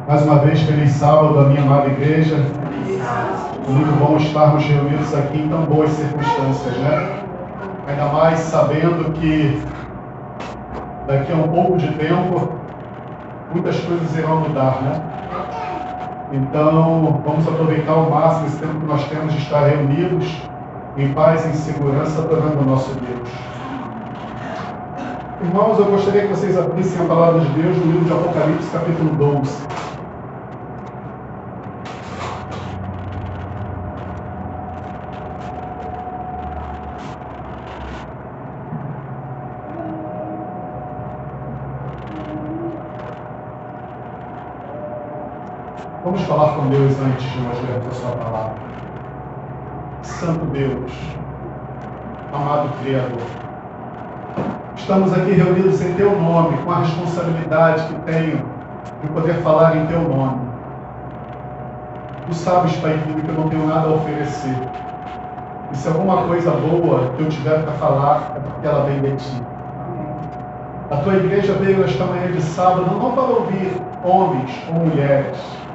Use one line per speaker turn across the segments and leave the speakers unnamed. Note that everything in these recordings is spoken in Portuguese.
Mais uma vez, feliz sábado, a minha amada igreja. Muito bom estarmos reunidos aqui em tão boas circunstâncias, né? Ainda mais sabendo que daqui a um pouco de tempo, muitas coisas irão mudar, né? Então, vamos aproveitar ao máximo esse tempo que nós temos de estar reunidos em paz e em segurança, adorando o nosso Deus. Irmãos, eu gostaria que vocês abrissem a palavra de Deus no livro de Apocalipse, capítulo 12. Vamos falar com Deus antes de nós lermos a sua palavra. Santo Deus, amado Criador, estamos aqui reunidos em Teu nome, com a responsabilidade que tenho de poder falar em Teu nome. Tu sabes, Pai querido, que eu não tenho nada a oferecer. E se alguma coisa boa que eu tiver para falar, é porque ela vem de Ti. A Tua igreja veio esta manhã de sábado não para ouvir homens ou mulheres.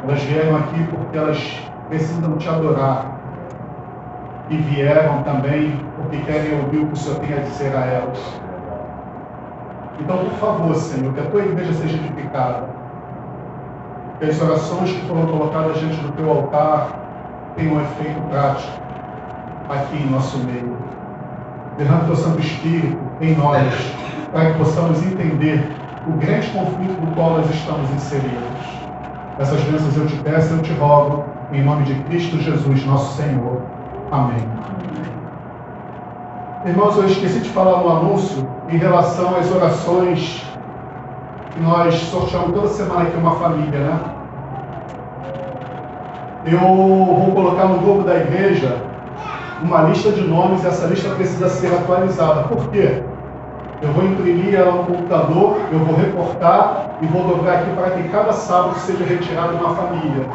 Elas vieram aqui porque elas precisam Te adorar. E vieram também porque querem ouvir o que o Senhor tem a dizer a elas. Então, por favor, Senhor, que a Tua igreja seja edificada. Que as orações que foram colocadas diante do Teu altar tenham um efeito prático aqui em nosso meio. Derrama Teu Santo Espírito em nós, para que possamos entender o grande conflito no qual nós estamos inseridos. Essas bênçãos eu Te peço e eu Te rogo, em nome de Cristo Jesus, nosso Senhor. Amém. Irmãos, eu esqueci de falar no anúncio em relação às orações que nós sorteamos toda semana aqui, uma família, né? Eu vou colocar no grupo da igreja uma lista de nomes e essa lista precisa ser atualizada. Por quê? Eu vou imprimir ela no computador, eu vou recortar e vou dobrar aqui para que cada sábado seja retirado uma família.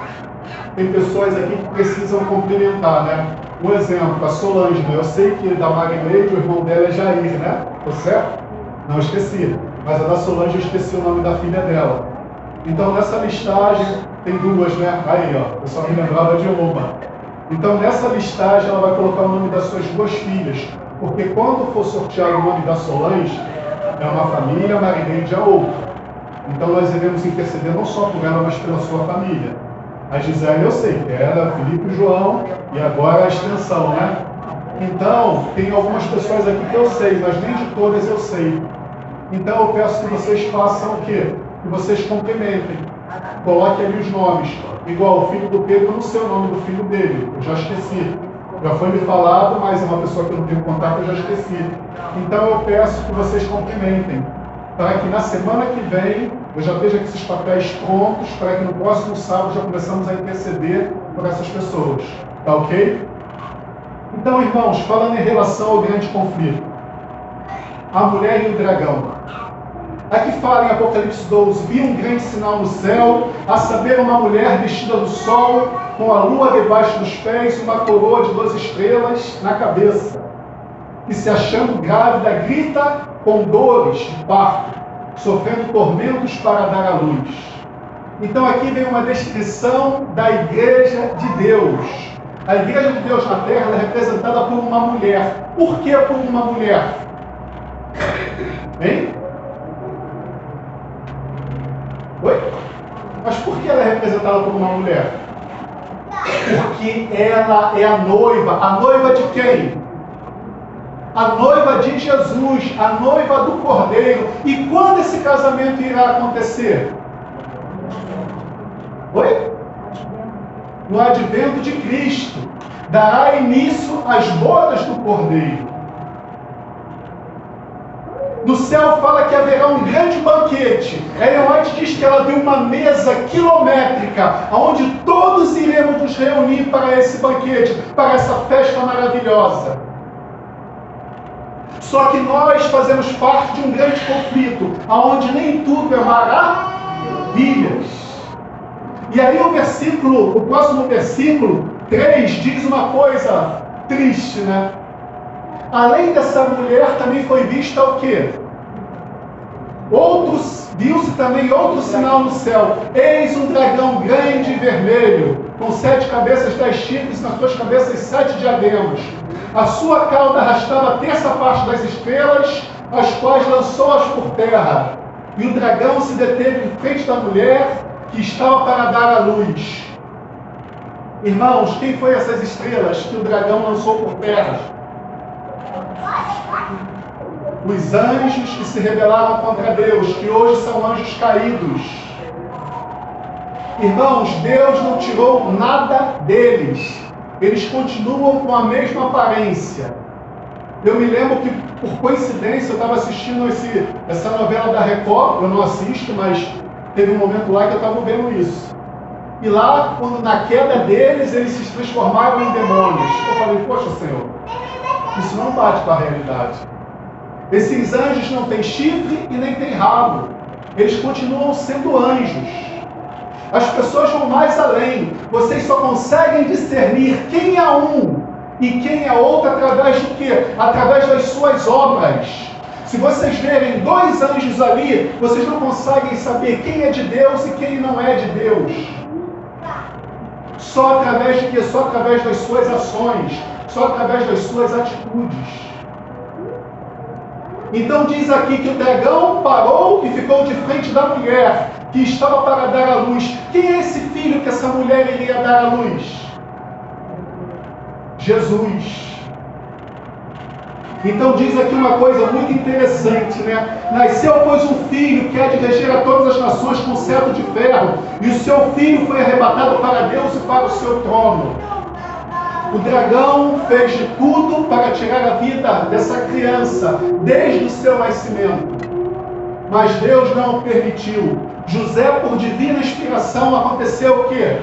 Tem pessoas aqui que precisam complementar, né? Um exemplo, a Solange, né? Eu sei que da Magneide, o irmão dela é Jair, né? Tô certo? Não esqueci. Mas a da Solange eu esqueci o nome da filha dela. Então nessa listagem tem duas, né? Aí, ó, eu só me lembrava de uma. Então nessa listagem ela vai colocar o nome das suas duas filhas. Porque quando for sorteado o nome da Solange, é uma família, a Magneide é outra. Então nós iremos interceder não só por ela, mas pela sua família. A Gisele eu sei que era Felipe e João, e agora a extensão, né? Então, tem algumas pessoas aqui que eu sei, mas nem de todas eu sei. Então eu peço que vocês façam o quê? Que vocês complementem. Coloquem ali os nomes. Igual o filho do Pedro, eu não sei o nome do filho dele, eu já esqueci. Já foi me falado, mas é uma pessoa que eu não tenho contato, eu já esqueci. Então eu peço que vocês complementem, para que na semana que vem eu já esteja com esses papéis prontos, para que no próximo sábado já começamos a interceder por essas pessoas. Tá ok? Então, irmãos, falando em relação ao grande conflito, a mulher e o dragão. Aqui fala em Apocalipse 12, vi um grande sinal no céu, a saber, uma mulher vestida do sol, com a lua debaixo dos pés, uma coroa de 12 estrelas na cabeça, e se achando grávida, grita com dores de parto, sofrendo tormentos para dar à luz. Então aqui vem uma descrição da igreja de Deus. A igreja de Deus na terra é representada por uma mulher. Por que por uma mulher? Hein? Oi? Mas por que ela é representada por uma mulher? Porque ela é a noiva de quem? A noiva de Jesus, a noiva do Cordeiro. E quando esse casamento irá acontecer? Oi? No advento de Cristo. Dará início às bodas do Cordeiro. No céu fala que haverá um grande banquete. Ellen White diz que ela viu uma mesa quilométrica, onde todos iremos nos reunir para esse banquete, para essa festa maravilhosa. Só que nós fazemos parte de um grande conflito, onde nem tudo é maravilhas. E aí o próximo versículo 3 diz uma coisa triste, né? Além dessa mulher também foi vista o quê? Outros Viu-se também outro sinal no céu. Eis um dragão grande e vermelho, com 7 cabeças, 10 chifres, nas suas cabeças 7 diademas. A sua cauda arrastava a terça parte das estrelas, as quais lançou-as por terra. E o dragão se deteve em frente da mulher, que estava para dar à luz. Irmãos, quem foi essas estrelas que o dragão lançou por terra? Os anjos que se rebelaram contra Deus, que hoje são anjos caídos. Irmãos, Deus não tirou nada deles. Eles continuam com a mesma aparência. Eu me lembro que, por coincidência, eu estava assistindo essa novela da Record. Eu não assisto, mas teve um momento lá que eu estava vendo isso. E lá, quando na queda deles, eles se transformaram em demônios. Eu falei, poxa, Senhor, isso não bate com a realidade. Esses anjos não têm chifre e nem têm rabo. Eles continuam sendo anjos. As pessoas vão mais além. Vocês só conseguem discernir quem é um e quem é outro através do quê? Através das suas obras. Se vocês verem 2 anjos ali, vocês não conseguem saber quem é de Deus e quem não é de Deus. Só através de quê? Só através das suas ações. Só através das suas atitudes. Então diz aqui que o dragão parou e ficou de frente da mulher, que estava para dar à luz. Quem é esse filho que essa mulher iria dar à luz? Jesus. Então diz aqui uma coisa muito interessante, né? Nasceu, pois, um filho que há de reger a todas as nações com cetro de ferro, e o seu filho foi arrebatado para Deus e para o seu trono. O dragão fez de tudo para tirar a vida dessa criança, desde o seu nascimento. Mas Deus não o permitiu. José, por divina inspiração, aconteceu o quê?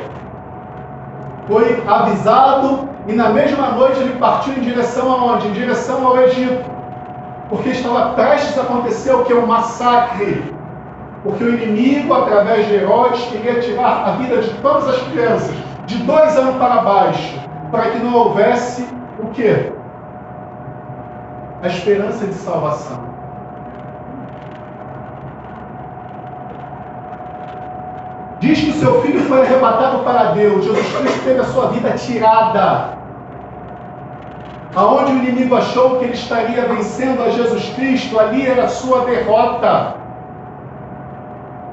Foi avisado e na mesma noite ele partiu em direção aonde? Em direção ao Egito. Porque estava prestes a acontecer o que? Um massacre. Porque o inimigo, através de Herodes, queria tirar a vida de todas as crianças, de 2 anos para baixo, para que não houvesse o quê? A esperança de salvação. Diz que o seu filho foi arrebatado para Deus. Jesus Cristo teve a sua vida tirada. Aonde o inimigo achou que ele estaria vencendo a Jesus Cristo, ali era a sua derrota.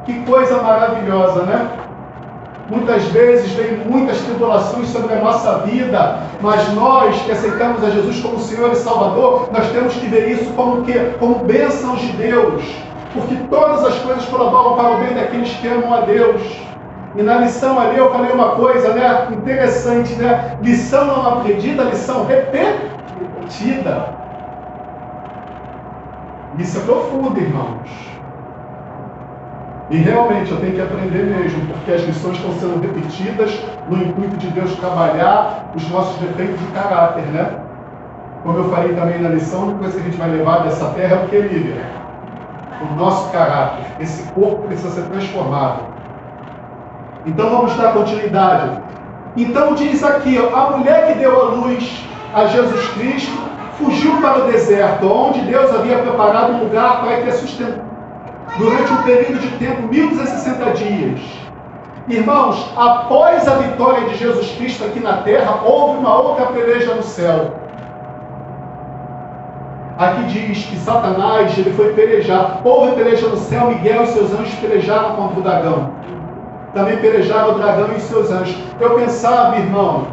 Que coisa maravilhosa, né? Muitas vezes vem muitas tribulações sobre a nossa vida, mas nós que aceitamos a Jesus como Senhor e Salvador, nós temos que ver isso como o quê? Como bênçãos de Deus, porque todas as coisas colaboram para o bem daqueles que amam a Deus. E na lição ali eu falei uma coisa, né, interessante, né? Lição não aprendida, lição repetida. Isso é profundo, irmãos. E realmente eu tenho que aprender mesmo, porque as lições estão sendo repetidas no intuito de Deus trabalhar os nossos defeitos de caráter, né? Como eu falei também na lição, a única coisa que a gente vai levar dessa terra é o que, Lívia? O nosso caráter. Esse corpo precisa ser transformado. Então vamos dar continuidade. Então diz aqui, ó, a mulher que deu a luz a Jesus Cristo fugiu para o deserto, onde Deus havia preparado um lugar para que a sustentasse durante um período de tempo, 1260 dias. Irmãos, após a vitória de Jesus Cristo aqui na terra, houve uma outra peleja no céu. Aqui diz que Satanás, ele foi pelejar. Houve peleja no céu, Miguel e seus anjos pelejaram contra o dragão. Também pelejaram o dragão e seus anjos. Eu pensava, irmãos,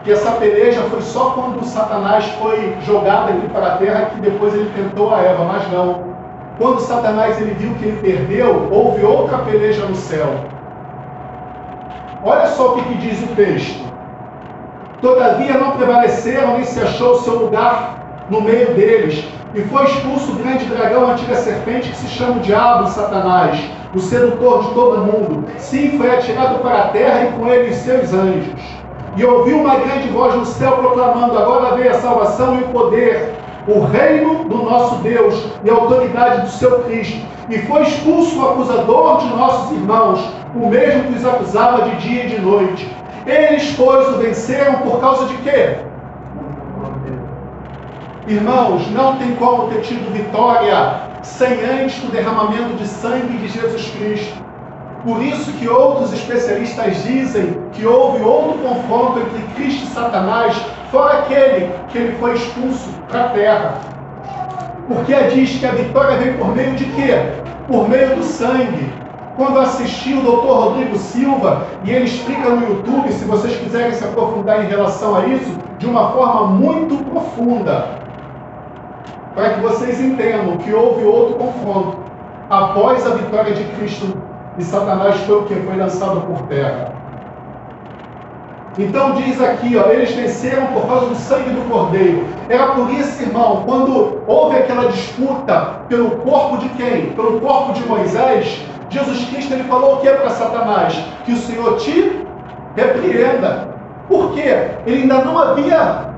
que essa peleja foi só quando Satanás foi jogado aqui para a terra, que depois ele tentou a Eva, mas não. Quando Satanás ele viu que ele perdeu, houve outra peleja no céu. Olha só o que diz o texto. Todavia não prevaleceram, nem se achou o seu lugar no meio deles. E foi expulso o grande dragão, a antiga serpente, que se chama o diabo, Satanás, o sedutor de todo mundo. Sim, foi atirado para a terra e com ele os seus anjos. E ouviu uma grande voz no céu proclamando: agora veio a salvação e o poder, o reino do nosso Deus e a autoridade do seu Cristo. E foi expulso o acusador de nossos irmãos, o mesmo que os acusava de dia e de noite. Eles, pois, o venceram por causa de quê? Irmãos, não tem como ter tido vitória sem antes o derramamento de sangue de Jesus Cristo. Por isso que outros especialistas dizem que houve outro confronto entre Cristo e Satanás, fora aquele que ele foi expulso para a terra. Porque diz que a vitória vem por meio de quê? Por meio do sangue. Quando eu assisti o Dr. Rodrigo Silva, e ele explica no YouTube, se vocês quiserem se aprofundar em relação a isso, de uma forma muito profunda, para que vocês entendam que houve outro confronto. Após a vitória de Cristo e Satanás foi o que? Foi lançado por terra. Então diz aqui, ó, eles venceram por causa do sangue do Cordeiro. Era por isso, irmão, quando houve aquela disputa pelo corpo de quem? Pelo corpo de Moisés, Jesus Cristo ele falou o que para Satanás? Que o Senhor te repreenda. Por quê? Ele ainda não havia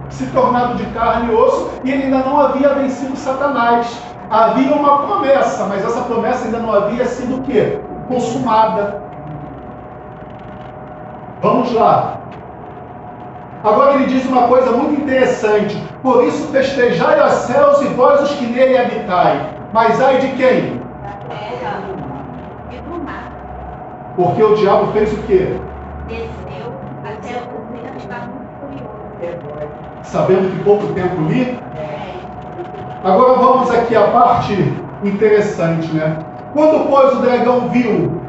se tornado de carne e osso e ele ainda não havia vencido Satanás. Havia uma promessa, mas essa promessa ainda não havia sido o quê? Consumada. Vamos lá. Agora ele diz uma coisa muito interessante. Por isso festejai os céus e vós os que nele habitai. Mas ai de quem?
Da terra e do mar.
Porque o diabo fez o quê?
Desceu até o dia que está muito furioso.
Sabendo que pouco tempo li? Agora vamos aqui à parte interessante, né? Quando, pois, o dragão viu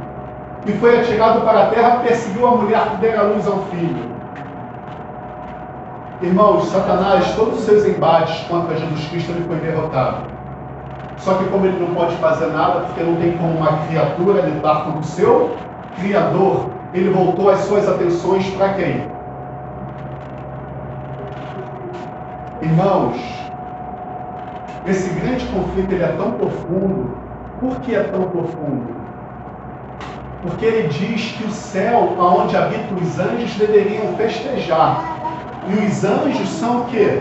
e foi atirado para a terra, perseguiu a mulher que dera luz ao filho. Irmãos, Satanás, todos os seus embates contra Jesus Cristo, ele foi derrotado. Só que como ele não pode fazer nada, porque não tem como uma criatura lidar com o seu Criador, ele voltou as suas atenções para quem? Irmãos, esse grande conflito ele é tão profundo. Por que é tão profundo? Porque ele diz que o céu, onde habitam os anjos, deveriam festejar. E os anjos são o quê?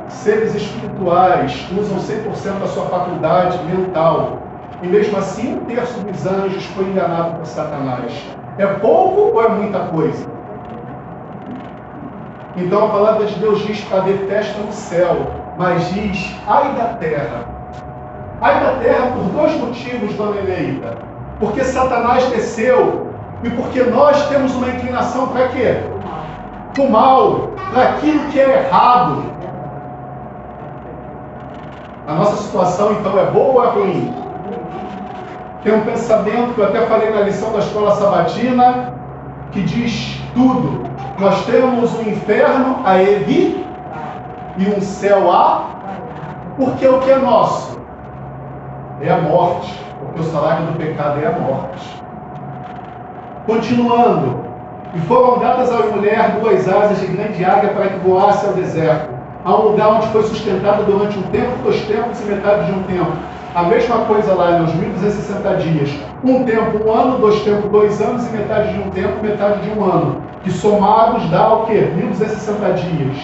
Seres espirituais, usam 100% da sua faculdade mental. E mesmo assim, 1/3 dos anjos foi enganado por Satanás. É pouco ou é muita coisa? Então a palavra de Deus diz para haver festa no céu, mas diz, ai da terra. Ai da terra por 2 motivos, dona Eleita. Porque Satanás desceu e porque nós temos uma inclinação para quê? Para o mal, para aquilo que é errado. A nossa situação então é boa ou é ruim? Tem um pensamento que eu até falei na lição da escola sabatina, que diz tudo. Nós temos um inferno a evitar e um céu a, porque o que é nosso é a morte, porque o salário do pecado é a morte. Continuando, e foram dadas à mulher 2 asas de grande águia para que voasse ao deserto, a um lugar onde foi sustentada durante um tempo, 2 tempos e metade de um tempo. A mesma coisa lá nos 1260 dias. Um tempo, 1 ano, 2 tempos, 2 anos e metade de um tempo, metade de um ano. Que somados dá o quê? 1260 dias.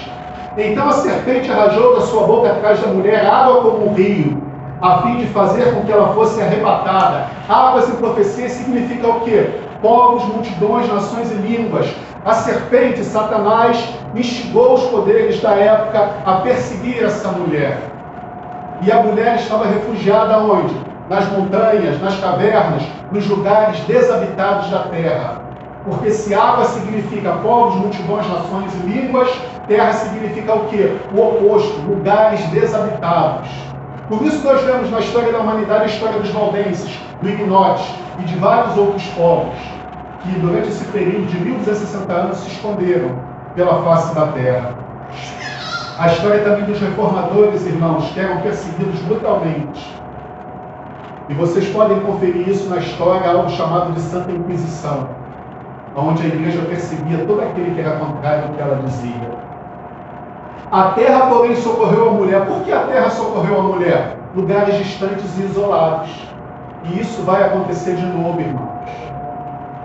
Então a serpente arrajou da sua boca atrás da mulher água como um rio, a fim de fazer com que ela fosse arrebatada. Águas em profecia significa o quê? Povos, multidões, nações e línguas. A serpente, Satanás, instigou os poderes da época a perseguir essa mulher. E a mulher estava refugiada onde? Nas montanhas, nas cavernas, nos lugares desabitados da terra. Porque se água significa povos, multidões, nações e línguas, terra significa o quê? O oposto, lugares desabitados. Por isso nós vemos na história da humanidade a história dos valdenses, do ignotes e de vários outros povos, que durante esse período de 1260 anos se esconderam pela face da terra. A história também dos reformadores, irmãos, que eram perseguidos brutalmente. E vocês podem conferir isso na história, algo chamado de Santa Inquisição, onde a igreja perseguia todo aquele que era contrário ao que ela dizia. A terra, porém, socorreu a mulher. Por que a terra socorreu a mulher? Lugares distantes e isolados. E isso vai acontecer de novo, irmãos.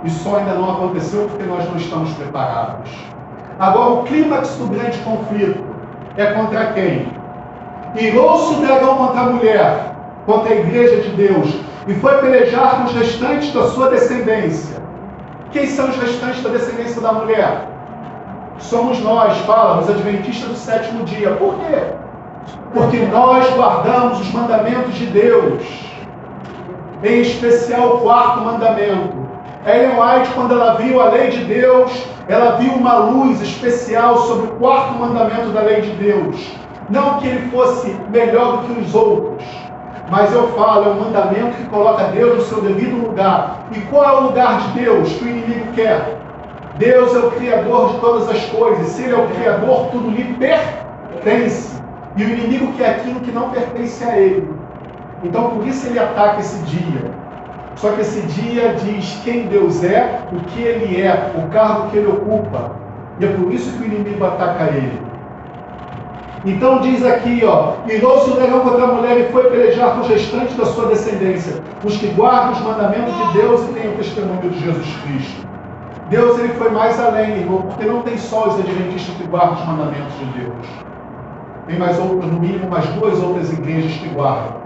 Isso só ainda não aconteceu porque nós não estamos preparados. Agora, o clímax do grande conflito é contra quem? Irou-se o dragão contra a mulher, contra a igreja de Deus, e foi pelejar com os restantes da sua descendência. Quem são os restantes da descendência da mulher? somos nós, fala, os adventistas do sétimo dia. Por quê? Porque nós guardamos os mandamentos de Deus, em especial o quarto mandamento. Ellen White, quando ela viu a lei de Deus, ela viu uma luz especial sobre o quarto mandamento da lei de Deus. Não que ele fosse melhor do que os outros, mas eu falo, é um mandamento que coloca Deus no seu devido lugar. E qual é o lugar de Deus que o inimigo quer? Deus é o Criador de todas as coisas. Se Ele é o Criador, tudo lhe pertence. E o inimigo quer aquilo que não pertence a Ele. Então, por isso ele ataca esse dia. Só que esse dia diz quem Deus é, o que Ele é, o cargo que Ele ocupa. E é por isso que o inimigo ataca Ele. Então diz aqui, ó, irou-se o leão contra a mulher e foi pelejar com os restantes da sua descendência, os que guardam os mandamentos de Deus e têm o testemunho de Jesus Cristo. Deus, ele foi mais além, irmão, porque não tem só os adventistas que guardam os mandamentos de Deus. Tem mais outros, no mínimo, mais 2 outras igrejas que guardam.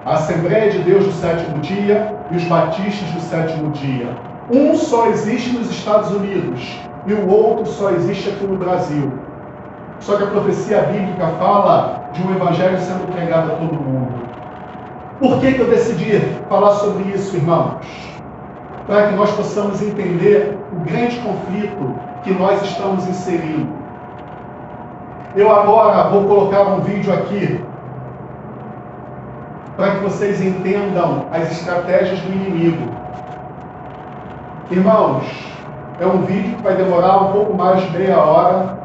A Assembleia de Deus do sétimo dia e os batistas do sétimo dia. Um só existe nos Estados Unidos e o outro só existe aqui no Brasil. Só que a profecia bíblica fala de um evangelho sendo pregado a todo mundo. Por que eu decidi falar sobre isso, irmãos? Para que nós possamos entender o grande conflito que nós estamos inserindo. Eu agora vou colocar um vídeo aqui para que vocês entendam as estratégias do inimigo. Irmãos, é um vídeo que vai demorar um pouco mais de meia hora.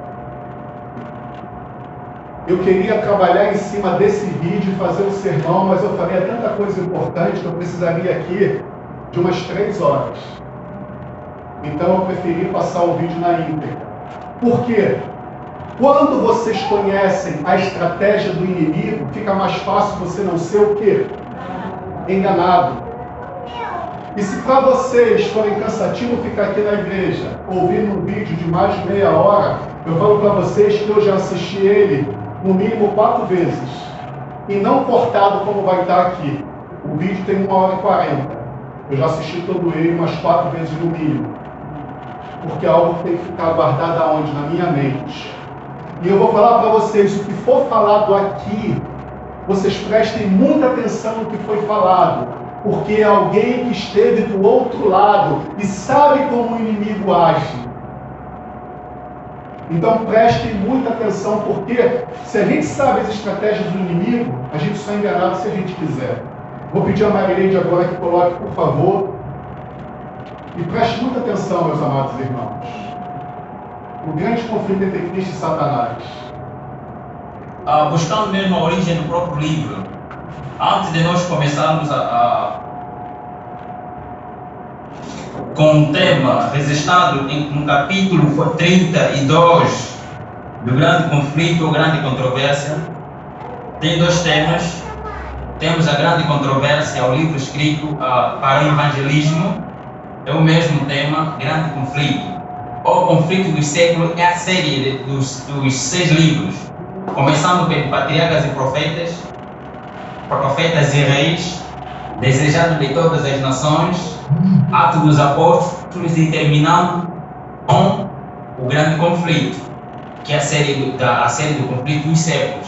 Eu queria trabalhar em cima desse vídeo e fazer um sermão, mas eu falei, é tanta coisa importante que eu precisaria aqui de umas 3 horas. Então eu preferi passar o vídeo na íntegra. Por quê? Quando vocês conhecem a estratégia do inimigo, fica mais fácil você não ser o quê? Enganado. E se para vocês forem cansativo ficar aqui na igreja, ouvindo um vídeo de mais de meia hora, eu falo para vocês que eu já assisti ele no mínimo 4 vezes. E não cortado como vai estar aqui. O vídeo tem 1 hora e 40. Eu já assisti todo ele umas 4 vezes no mínimo. Porque é algo que tem que ficar guardado aonde? Na minha mente. E eu vou falar para vocês, o que for falado aqui, vocês prestem muita atenção no que foi falado. Porque é alguém que esteve do outro lado e sabe como o inimigo age. Então prestem muita atenção, porque se a gente sabe as estratégias do inimigo, a gente só é enganado se a gente quiser. Vou pedir a Marileide agora que coloque, por favor. E preste muita atenção, meus amados irmãos. O grande conflito entre Cristo e Satanás.
Buscando mesmo a origem do próprio livro, antes de nós começarmos com o tema registrado no capítulo 32 do grande conflito ou grande controvérsia, tem 2 temas. Temos a grande controvérsia, o livro escrito para o evangelismo, é o mesmo tema, grande conflito. O conflito dos séculos é a série dos 6 livros, começando pelo Patriarcas e Profetas, Profetas e Reis, Desejado de Todas as Nações, Atos dos Apóstolos e terminando com o grande conflito, que é a série do conflito dos séculos.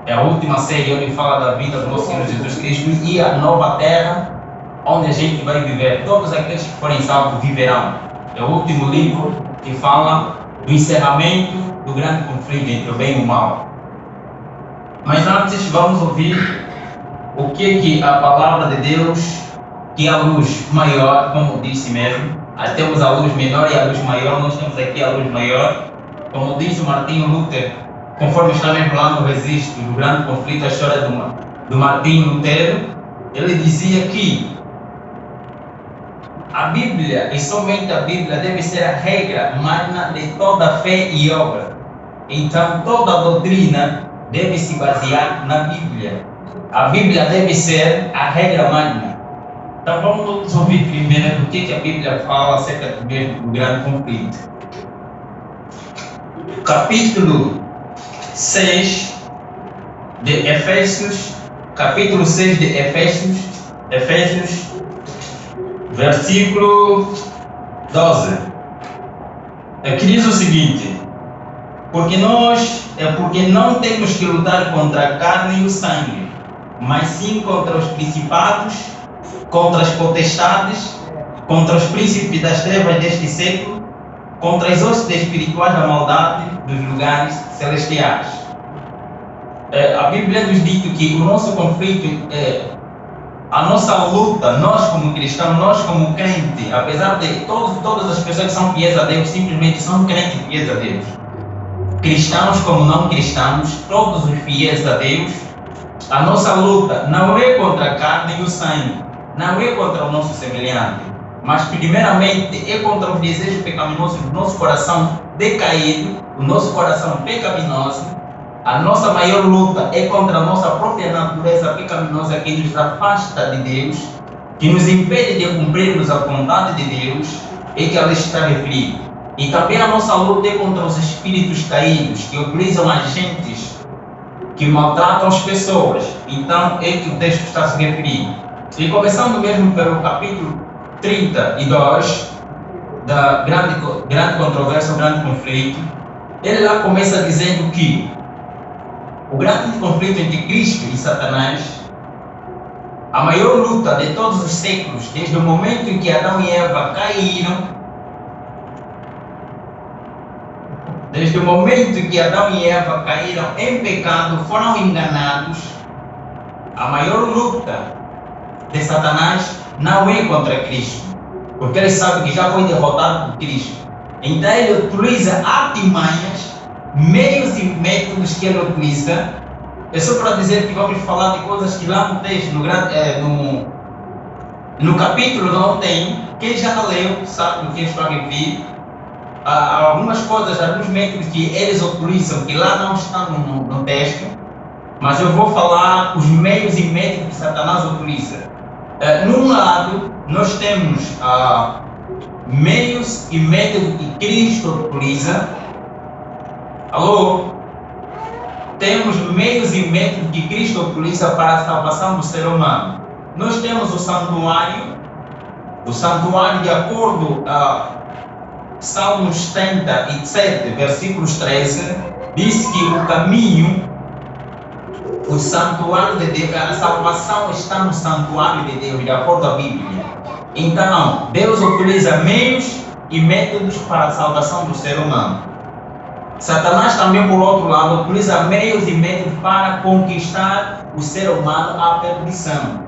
É a última série onde fala da vida do nosso Senhor Jesus Cristo e a nova terra onde a gente vai viver. Todos aqueles que forem salvos viverão. É o último livro que fala do encerramento do grande conflito entre o bem e o mal. Mas antes vamos ouvir o que a palavra de Deus, que é a luz maior, como disse mesmo. Temos a luz menor e a luz maior, nós temos aqui a luz maior. Como disse o Martinho Lutero, conforme estamos falando no registro do grande conflito, a história do Martinho Lutero, ele dizia que a Bíblia, e somente a Bíblia, deve ser a regra magna de toda fé e obra. Então, toda a doutrina deve se basear na Bíblia. A Bíblia deve ser a regra magna. Então, vamos ouvir primeiro o que a Bíblia fala acerca do grande conflito. Capítulo 6 de Efésios, capítulo 6 de Efésios, versículo 12. que diz o seguinte: porque não temos que lutar contra a carne e o sangue, mas sim contra os principados, contra as potestades, contra os príncipes das trevas deste século, contra as hostes espirituais da maldade dos lugares celestiais. A Bíblia nos diz que o nosso conflito, a nossa luta, nós como cristãos, nós como crentes, apesar de todas as pessoas que são fiéis a Deus, simplesmente são crentes fiéis a Deus. Cristãos como não cristãos, todos os fiéis a Deus, a nossa luta não é contra a carne e o sangue, não é contra o nosso semelhante, mas primeiramente é contra os desejos pecaminosos do nosso coração decaído, o nosso coração pecaminoso. A nossa maior luta é contra a nossa própria natureza pecaminosa que nos afasta de Deus, que nos impede de cumprirmos a vontade de Deus, e que ela está referido. E também a nossa luta é contra os espíritos caídos, que utilizam agentes que maltratam as pessoas. Então é que o texto está se referindo. E começando mesmo pelo capítulo 32 da grande controvérsia, o grande conflito, ele lá começa dizendo que o grande conflito entre Cristo e Satanás, a maior luta de todos os séculos, desde o momento em que Adão e Eva caíram, desde o momento em que Adão e Eva caíram em pecado, foram enganados, a maior luta de Satanás não é contra Cristo, porque ele sabe que já foi derrotado por Cristo. Então ele utiliza artimanhas, meios e métodos que ele utiliza. É só para dizer que vamos falar de coisas que lá no texto, no capítulo não tem. Quem já leu sabe do que estou a referir. Há algumas coisas, alguns métodos que eles utilizam que lá não estão no texto, mas eu vou falar os meios e métodos que Satanás utiliza. Num lado, nós temos meios e métodos que Cristo utiliza. Alô? Temos meios e métodos que Cristo utiliza para a salvação do ser humano. Nós temos o santuário de acordo a Salmos 37, versículos 13, diz que o caminho, o santuário de Deus, a salvação está no santuário de Deus, de acordo à Bíblia. Então, Deus utiliza meios e métodos para a salvação do ser humano. Satanás também, por outro lado, utiliza meios e métodos para conquistar o ser humano à perdição.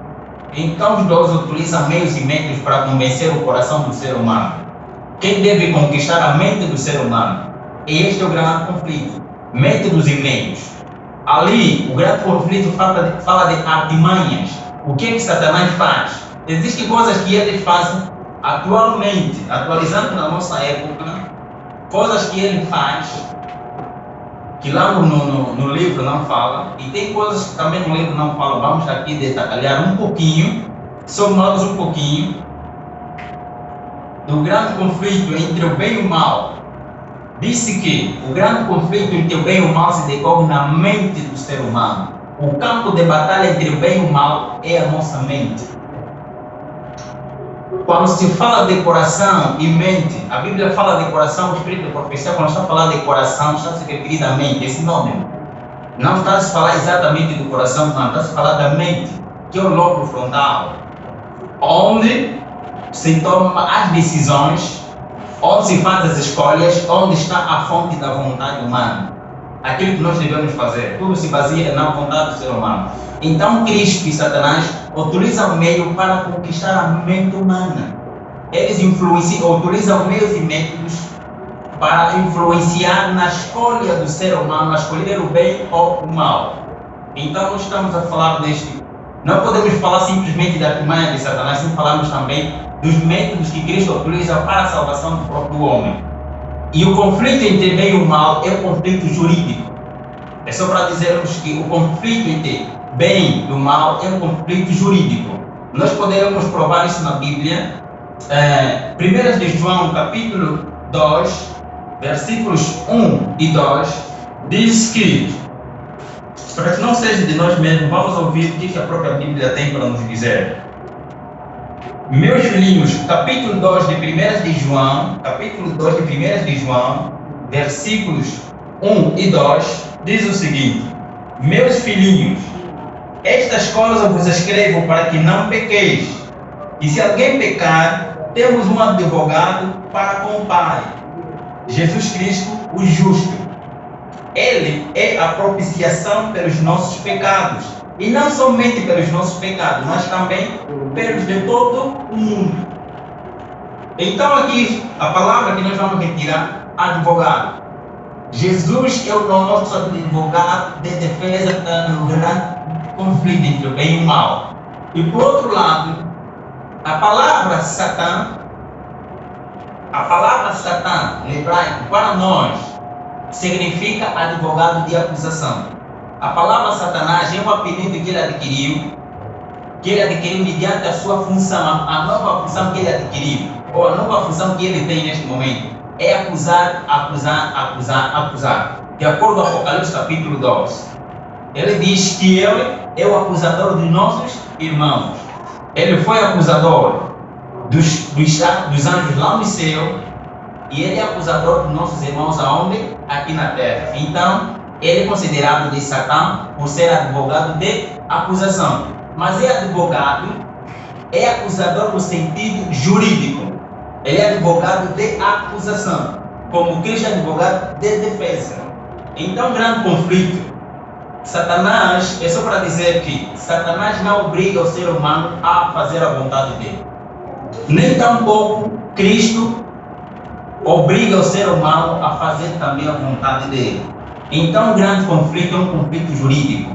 Então, os dois utilizam meios e métodos para convencer o coração do ser humano. Quem deve conquistar a mente do ser humano? Este é o grande conflito. Métodos e meios. Ali, o grande conflito fala de artimanhas. O que é que Satanás faz? Existem coisas que ele faz atualmente, atualizando na nossa época, coisas que ele faz, que lá no livro não fala, e tem coisas que também no livro não fala. Vamos aqui detalhar um pouquinho, somamos um pouquinho, do grande conflito entre o bem e o mal. Disse que o grande conflito entre o bem e o mal se decorre na mente do ser humano. O campo de batalha entre o bem e o mal é a nossa mente. Quando se fala de coração e mente, a Bíblia fala de coração, o Espírito de profecia, quando está falando de coração, está se referindo à mente, esse nome. Não está se falar exatamente do coração, não, está se falar da mente, que é o lóbulo frontal, onde se toma as decisões, onde se faz as escolhas, onde está a fonte da vontade humana. Aquilo que nós devemos fazer, tudo se baseia na vontade do ser humano. Então Cristo e Satanás utilizam o meio para conquistar a mente humana. Eles utilizam meios e métodos para influenciar na escolha do ser humano, a escolher o bem ou o mal. Então nós estamos a falar deste. Não podemos falar simplesmente da artimanha de Satanás, sem falarmos também dos métodos que Cristo utiliza para a salvação do próprio homem. E o conflito entre bem e o mal é um conflito jurídico. É só para dizermos que o conflito entre bem e o mal é um conflito jurídico. Nós podemos provar isso na Bíblia. 1 de João, capítulo 2, versículos 1 e 2, diz que, para que não seja de nós mesmos, vamos ouvir o que a própria Bíblia tem para nos dizer. Meus filhinhos, capítulo 2 de 1 de João, versículos 1 e 2, diz o seguinte: Meus filhinhos, estas coisas eu vos escrevo para que não pequeis. E se alguém pecar, temos um advogado para com o Pai, Jesus Cristo, o justo. Ele é a propiciação pelos nossos pecados. E não somente pelos nossos pecados, mas também pelos de todo o mundo. Então aqui, a palavra que nós vamos retirar, advogado. Jesus é o nosso advogado de defesa no grande conflito entre o bem e o mal. E por outro lado, a palavra Satã, em hebraico, para nós, significa advogado de acusação. A palavra Satanás é um apelido que ele adquiriu mediante a sua função, a nova função que ele adquiriu, ou a nova função que ele tem neste momento, é acusar. De acordo com Apocalipse capítulo 12, ele diz que ele é o acusador dos nossos irmãos. Ele foi acusador dos anjos lá no céu, e ele é acusador dos nossos irmãos aonde? Aqui na terra. Então, ele é considerado de Satã por ser advogado de acusação. Mas é acusador no sentido jurídico. Ele é advogado de acusação, como Cristo é advogado de defesa. Então, grande conflito. Satanás, é só para dizer que Satanás não obriga o ser humano a fazer a vontade dele. Nem tampouco Cristo obriga o ser humano a fazer também a vontade dele. Então, o grande conflito é um conflito jurídico.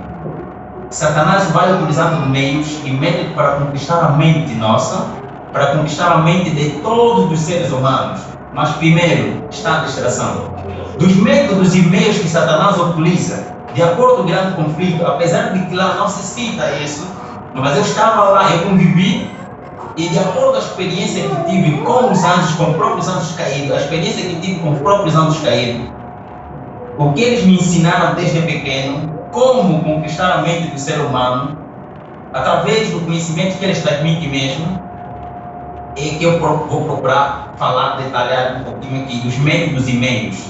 Satanás vai utilizando meios e métodos para conquistar a mente nossa, para conquistar a mente de todos os seres humanos. Mas primeiro está a distração. Dos métodos e meios que Satanás utiliza, de acordo com o grande conflito, apesar de que lá não se cita isso, mas eu estava lá, eu convivi, e de acordo com a experiência que tive com os anjos, com os próprios anjos caídos, a experiência que tive com os próprios anjos caídos, o que eles me ensinaram desde pequeno, como conquistar a mente do ser humano, através do conhecimento que eles transmitem mesmo, é que eu vou procurar falar, detalhar um pouquinho aqui dos métodos e meios.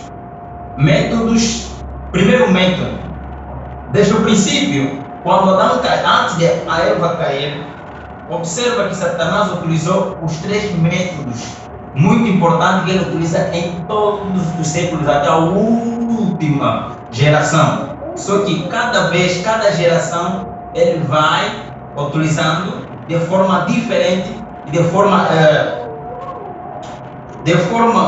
Métodos, primeiro método, desde o princípio, quando Adão cai, antes de a Eva cair, observa que Satanás utilizou os 3 métodos muito importantes que ele utiliza em todos os séculos, até a última geração. Só que cada geração, ele vai utilizando de forma diferente, de forma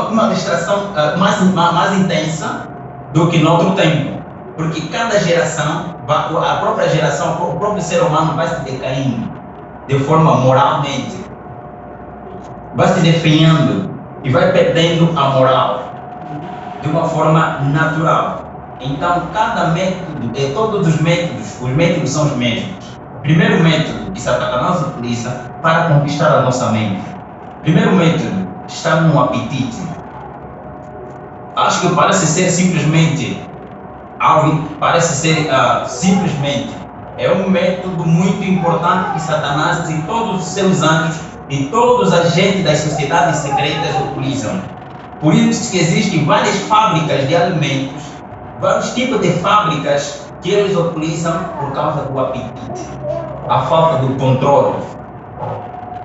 uma distração mais intensa do que no outro tempo. Porque cada geração, a própria geração, o próprio ser humano vai se decaindo de forma moralmente, vai se definhando e vai perdendo a moral de uma forma natural. Então, cada método, todos os métodos são os mesmos. Primeiro método que Satanás utiliza para conquistar a nossa mente. Primeiro método está no apetite. Acho que parece ser simplesmente é um método muito importante que Satanás e todos os seus anjos e todos os agentes das sociedades secretas utilizam. Por isso que existem várias fábricas de alimentos, vários tipos de fábricas que eles utilizam por causa do apetite, a falta do controle.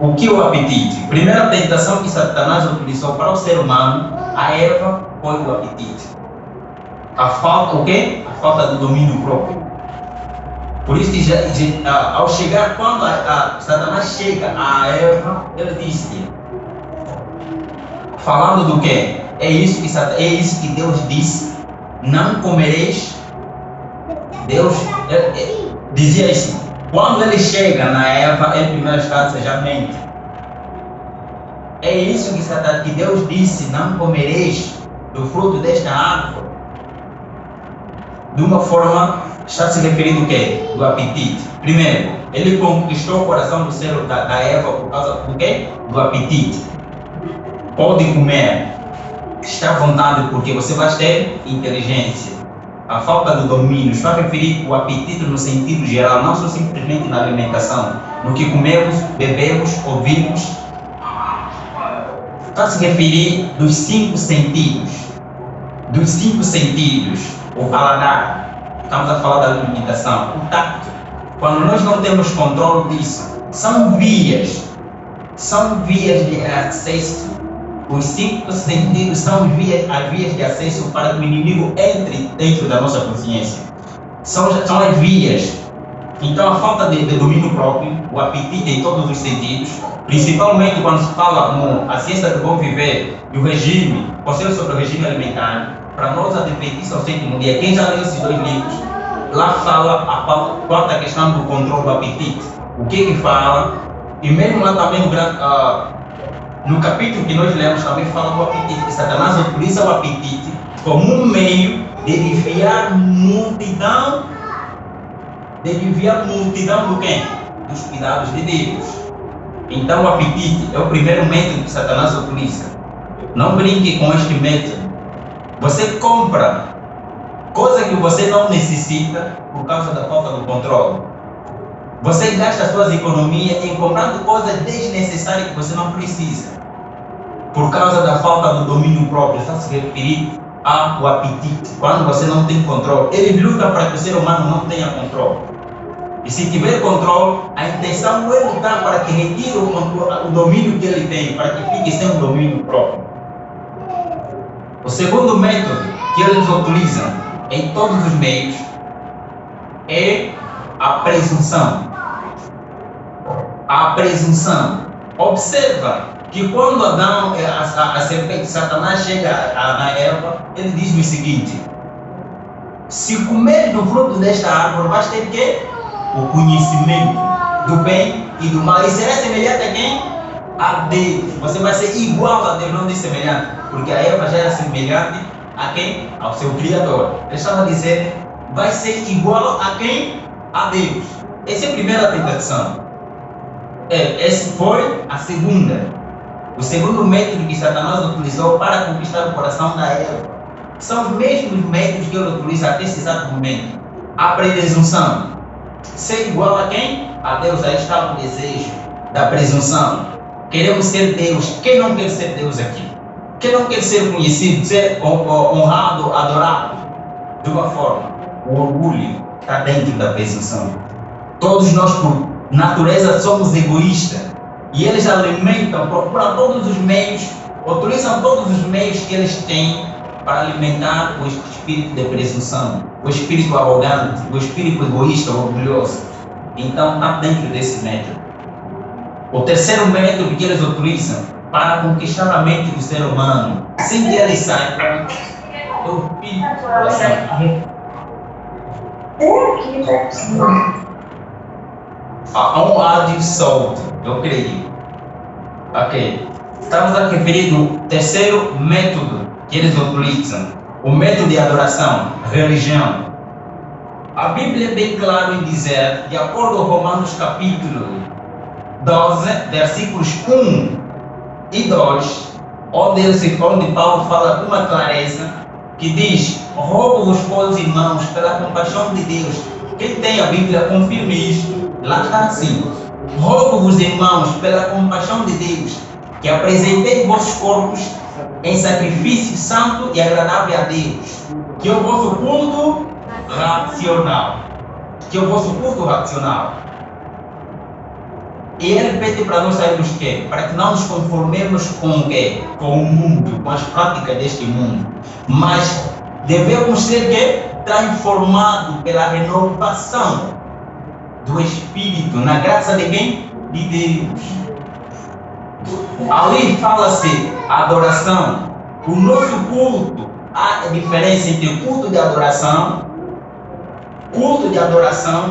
O que é o apetite? Primeira tentação que Satanás utilizou para o ser humano, a Eva, foi o apetite. A falta, o quê? A falta do domínio próprio. Por isso que ao chegar, quando Satanás chega a Eva, ele disse, falando do quê? É isso que Deus disse, não comereis. Deus dizia isso. Quando ele chega na Eva, em primeiro estado, já mente. É isso que Deus disse, não comereis do fruto desta árvore. De uma forma, está se referindo o quê? Do apetite. Primeiro, ele conquistou o coração do ser da Eva por causa do quê? Do apetite. Pode comer, está à vontade, porque você vai ter inteligência. A falta do domínio está a referir o apetite no sentido geral, não só simplesmente na alimentação, no que comemos, bebemos, ouvimos, está a se referir dos 5 sentidos. Dos 5 sentidos, o paladar, estamos a falar da alimentação, o tacto. Quando nós não temos controle disso, são vias de acesso. Os 5 sentidos são as vias de acesso para que o inimigo entre dentro da nossa consciência. São as vias. Então, a falta de domínio próprio, o apetite em todos os sentidos, principalmente quando se fala a ciência do bom viver e o regime, o conselho sobre o regime alimentar, para nós, a Adventista ao sétimo dia, quem já leu esses 2 livros, lá fala quanto à questão do controle do apetite. O que fala, e mesmo lá também no capítulo que nós lemos, também fala do apetite, que Satanás utiliza o apetite como um meio de desviar multidão do quê? Dos cuidados de Deus. Então o apetite é o primeiro método que Satanás utiliza. Não brinque com este método. Você compra coisa que você não necessita por causa da falta do controle. Você gasta suas economias em comprando coisas desnecessárias que você não precisa. Por causa da falta do domínio próprio, está se referir ao apetite. Quando você não tem controle, ele luta para que o ser humano não tenha controle. E se tiver controle, a intenção é lutar para que retire o domínio que ele tem, para que fique sem o domínio próprio. O segundo método que eles utilizam em todos os meios é a presunção. A presunção. Observa que quando Adão, a serpente, Satanás chega na Eva, ele diz o seguinte: se comer do fruto desta árvore, vais ter que o conhecimento do bem e do mal. E será semelhante a quem? A Deus. Você vai ser igual a Deus, não diz semelhante, porque a Eva já era semelhante a quem? Ao seu Criador. Ele estava a dizer, vai ser igual a quem? A Deus. Essa é a primeira tentação. Essa foi a segunda. O segundo método que Satanás utilizou para conquistar o coração da Eva. São os mesmos métodos que ele utiliza até esse exato momento. A presunção. Ser igual a quem? A Deus. Aí está o desejo da presunção. Queremos ser Deus. Quem não quer ser Deus aqui? Quem não quer ser conhecido, ser honrado, adorado? De uma forma, o orgulho está dentro da presunção. Todos nós, por natureza, somos egoístas. E eles alimentam, procuram todos os meios, utilizam todos os meios que eles têm para alimentar o espírito de presunção, o espírito arrogante, o espírito egoísta, orgulhoso. Então, está dentro desse método. O terceiro método que eles utilizam para conquistar a mente do ser humano, sem que eles saibam, é o espírito do coração. Há um áudio solto, eu creio. Ok. Estamos a referir no terceiro método que eles utilizam, o método de adoração, religião. A Bíblia é bem clara em dizer, de acordo com Romanos capítulo 12, versículos 1 e 2, onde Paulo fala com uma clareza, que diz, rogo-vos, pois, irmãos, pela compaixão de Deus. Quem tem a Bíblia, confirme isto. Lá está assim. Rogo-vos, irmãos, pela compaixão de Deus, que apresenteis vossos corpos em sacrifício santo e agradável a Deus, que é o vosso culto racional. Que é o vosso culto racional. E ele pede para nós sairmos o quê? Para que não nos conformemos com o quê? Com o mundo, com as práticas deste mundo. Mas devemos ser quê? Transformados pela renovação do Espírito, na graça de quem? De Deus. Ali fala-se adoração. O nosso culto, há diferença entre culto de adoração,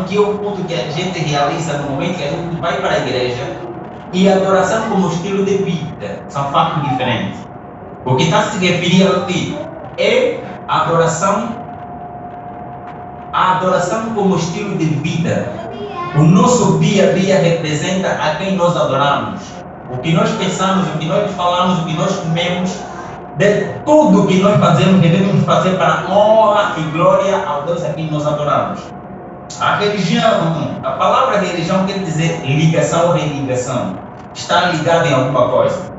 que é o culto que a gente realiza no momento que a gente vai para a igreja, e adoração como estilo de vida. São fatos diferentes. O que está se referindo aqui é a adoração como estilo de vida. O nosso dia a dia representa a quem nós adoramos. O que nós pensamos, o que nós falamos, o que nós comemos, de tudo que nós fazemos, devemos fazer para honra e glória ao Deus a quem nós adoramos. A religião, a palavra religião quer dizer ligação ou religação. Está ligado em alguma coisa.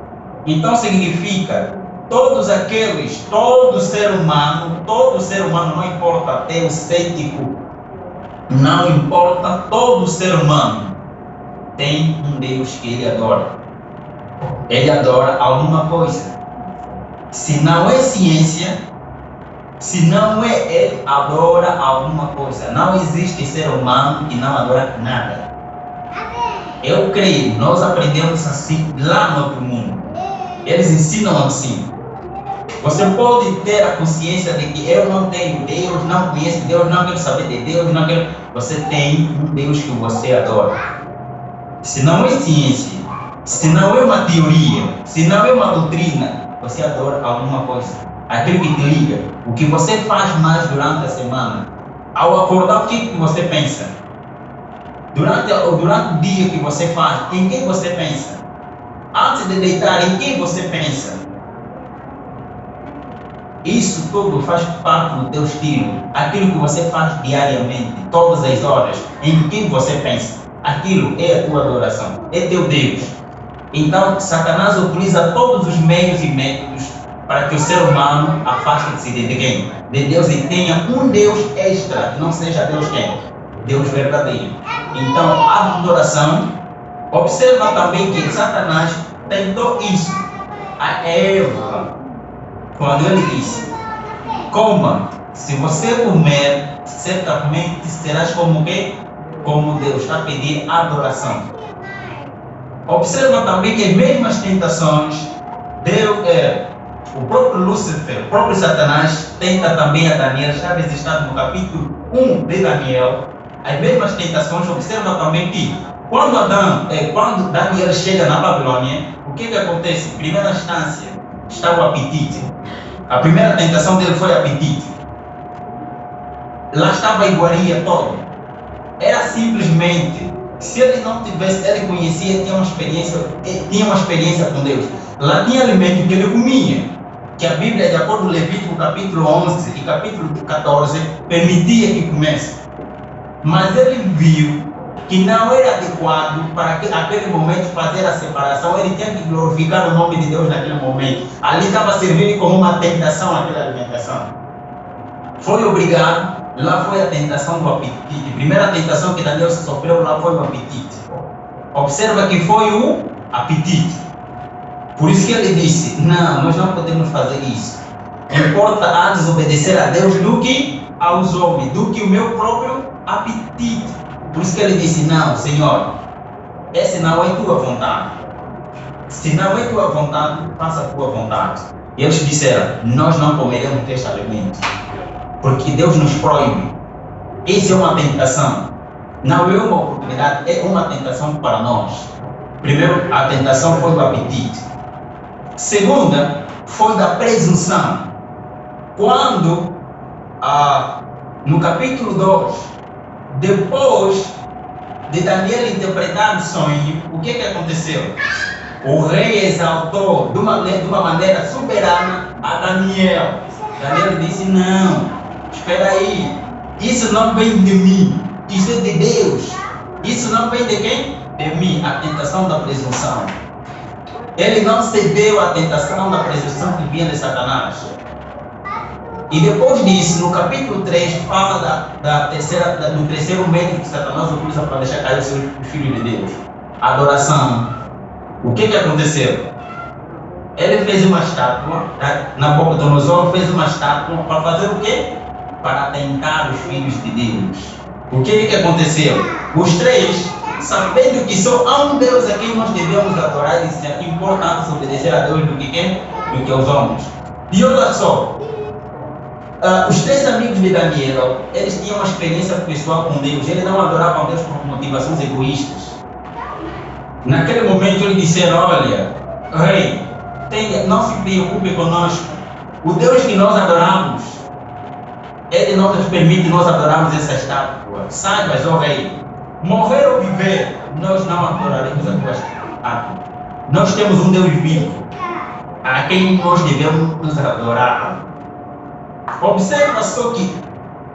Então significa todo ser humano, não importa até o cético, não importa, todo ser humano tem um Deus que ele adora. Ele adora alguma coisa. Se não é ciência, se não é ele adora alguma coisa. Não existe ser humano que não adora nada. Eu creio, nós aprendemos assim lá no outro mundo. Eles ensinam assim. Você pode ter a consciência de que eu não tenho Deus, não conheço Deus, não quero saber de Deus, não quero. Você tem um Deus que você adora. Se não é ciência, se não é uma teoria, se não é uma doutrina, você adora alguma coisa. Aquilo que te liga, o que você faz mais durante a semana. Ao acordar, o que você pensa? Durante o dia que você faz, em quem você pensa? Antes de deitar, em quem você pensa? Isso tudo faz parte do teu estilo. Aquilo que você faz diariamente, todas as horas, em quem você pensa? Aquilo é a tua adoração, é teu Deus. Então, Satanás utiliza todos os meios e métodos para que o ser humano afaste-se de quem? De Deus, e tenha um Deus extra, que não seja Deus quem? Deus verdadeiro. Então, a adoração, observa também que Satanás tentou isso a Eva, quando ele disse: coma, se você comer, certamente serás como quem? Como Deus, está a pedir adoração. Observa também que as mesmas tentações, o próprio Lúcifer, o próprio Satanás, tenta também a Daniel, já registrado no capítulo 1 de Daniel, as mesmas tentações. Observa também que quando Daniel chega na Babilônia, o que acontece? Em primeira instância, está o apetite. A primeira tentação dele foi apetite. Lá estava a iguaria toda. Era simplesmente, se ele não tivesse, ele conhecia, tinha uma experiência com Deus. Lá tinha alimento que ele comia, que a Bíblia, de acordo com Levítico capítulo 11 e capítulo 14, permitia que comesse. Mas ele viu que não era adequado para aquele momento fazer a separação. Ele tinha que glorificar o nome de Deus naquele momento. Ali estava servindo como uma tentação aquela alimentação. Foi obrigado, lá foi a tentação do apetite. A primeira tentação que Daniel sofreu lá foi o apetite. Observa que foi o apetite. Por isso que ele disse: não, nós não podemos fazer isso. Importa antes obedecer a Deus do que aos homens, do que o meu próprio apetite. Por isso que ele disse: não, Senhor, essa não é tua vontade. Se não é tua vontade, faça a tua vontade. E eles disseram: nós não comeremos deste alimento, porque Deus nos proíbe. Isso é uma tentação. Não é uma oportunidade, é uma tentação para nós. Primeiro, a tentação foi do apetite. Segunda, foi da presunção. Quando, no capítulo 2, depois de Daniel interpretar o sonho, o que aconteceu? O rei exaltou de uma maneira soberana a Daniel. Daniel disse: não, espera aí, isso não vem de mim, isso é de Deus. Isso não vem de quem? De mim. A tentação da presunção. Ele não cedeu à tentação da presunção que vinha de Satanás. E depois disso, no capítulo 3, fala do terceiro meio que Satanás utiliza para deixar cair os seus filhos de Deus: a adoração. O que aconteceu? Ele fez uma estátua, Nabucodonosor fez uma estátua para fazer o quê? Para tentar os filhos de Deus. O que aconteceu? Os três, sabendo que só há um Deus a quem nós devemos adorar, e é importante obedecer a Deus do que quem? Do que aos homens. E olha só, os três amigos de Daniel, eles tinham uma experiência pessoal com Deus. Eles não adoravam Deus por motivações egoístas. Naquele momento eles disseram: olha, rei, não se preocupe conosco. O Deus que nós adoramos, Ele não nos permite nós adorarmos essa estátua. Saibas, ó rei, morrer ou viver, nós não adoraremos a tua estátua. Nós temos um Deus vivo, a quem nós devemos nos adorar. Observa só que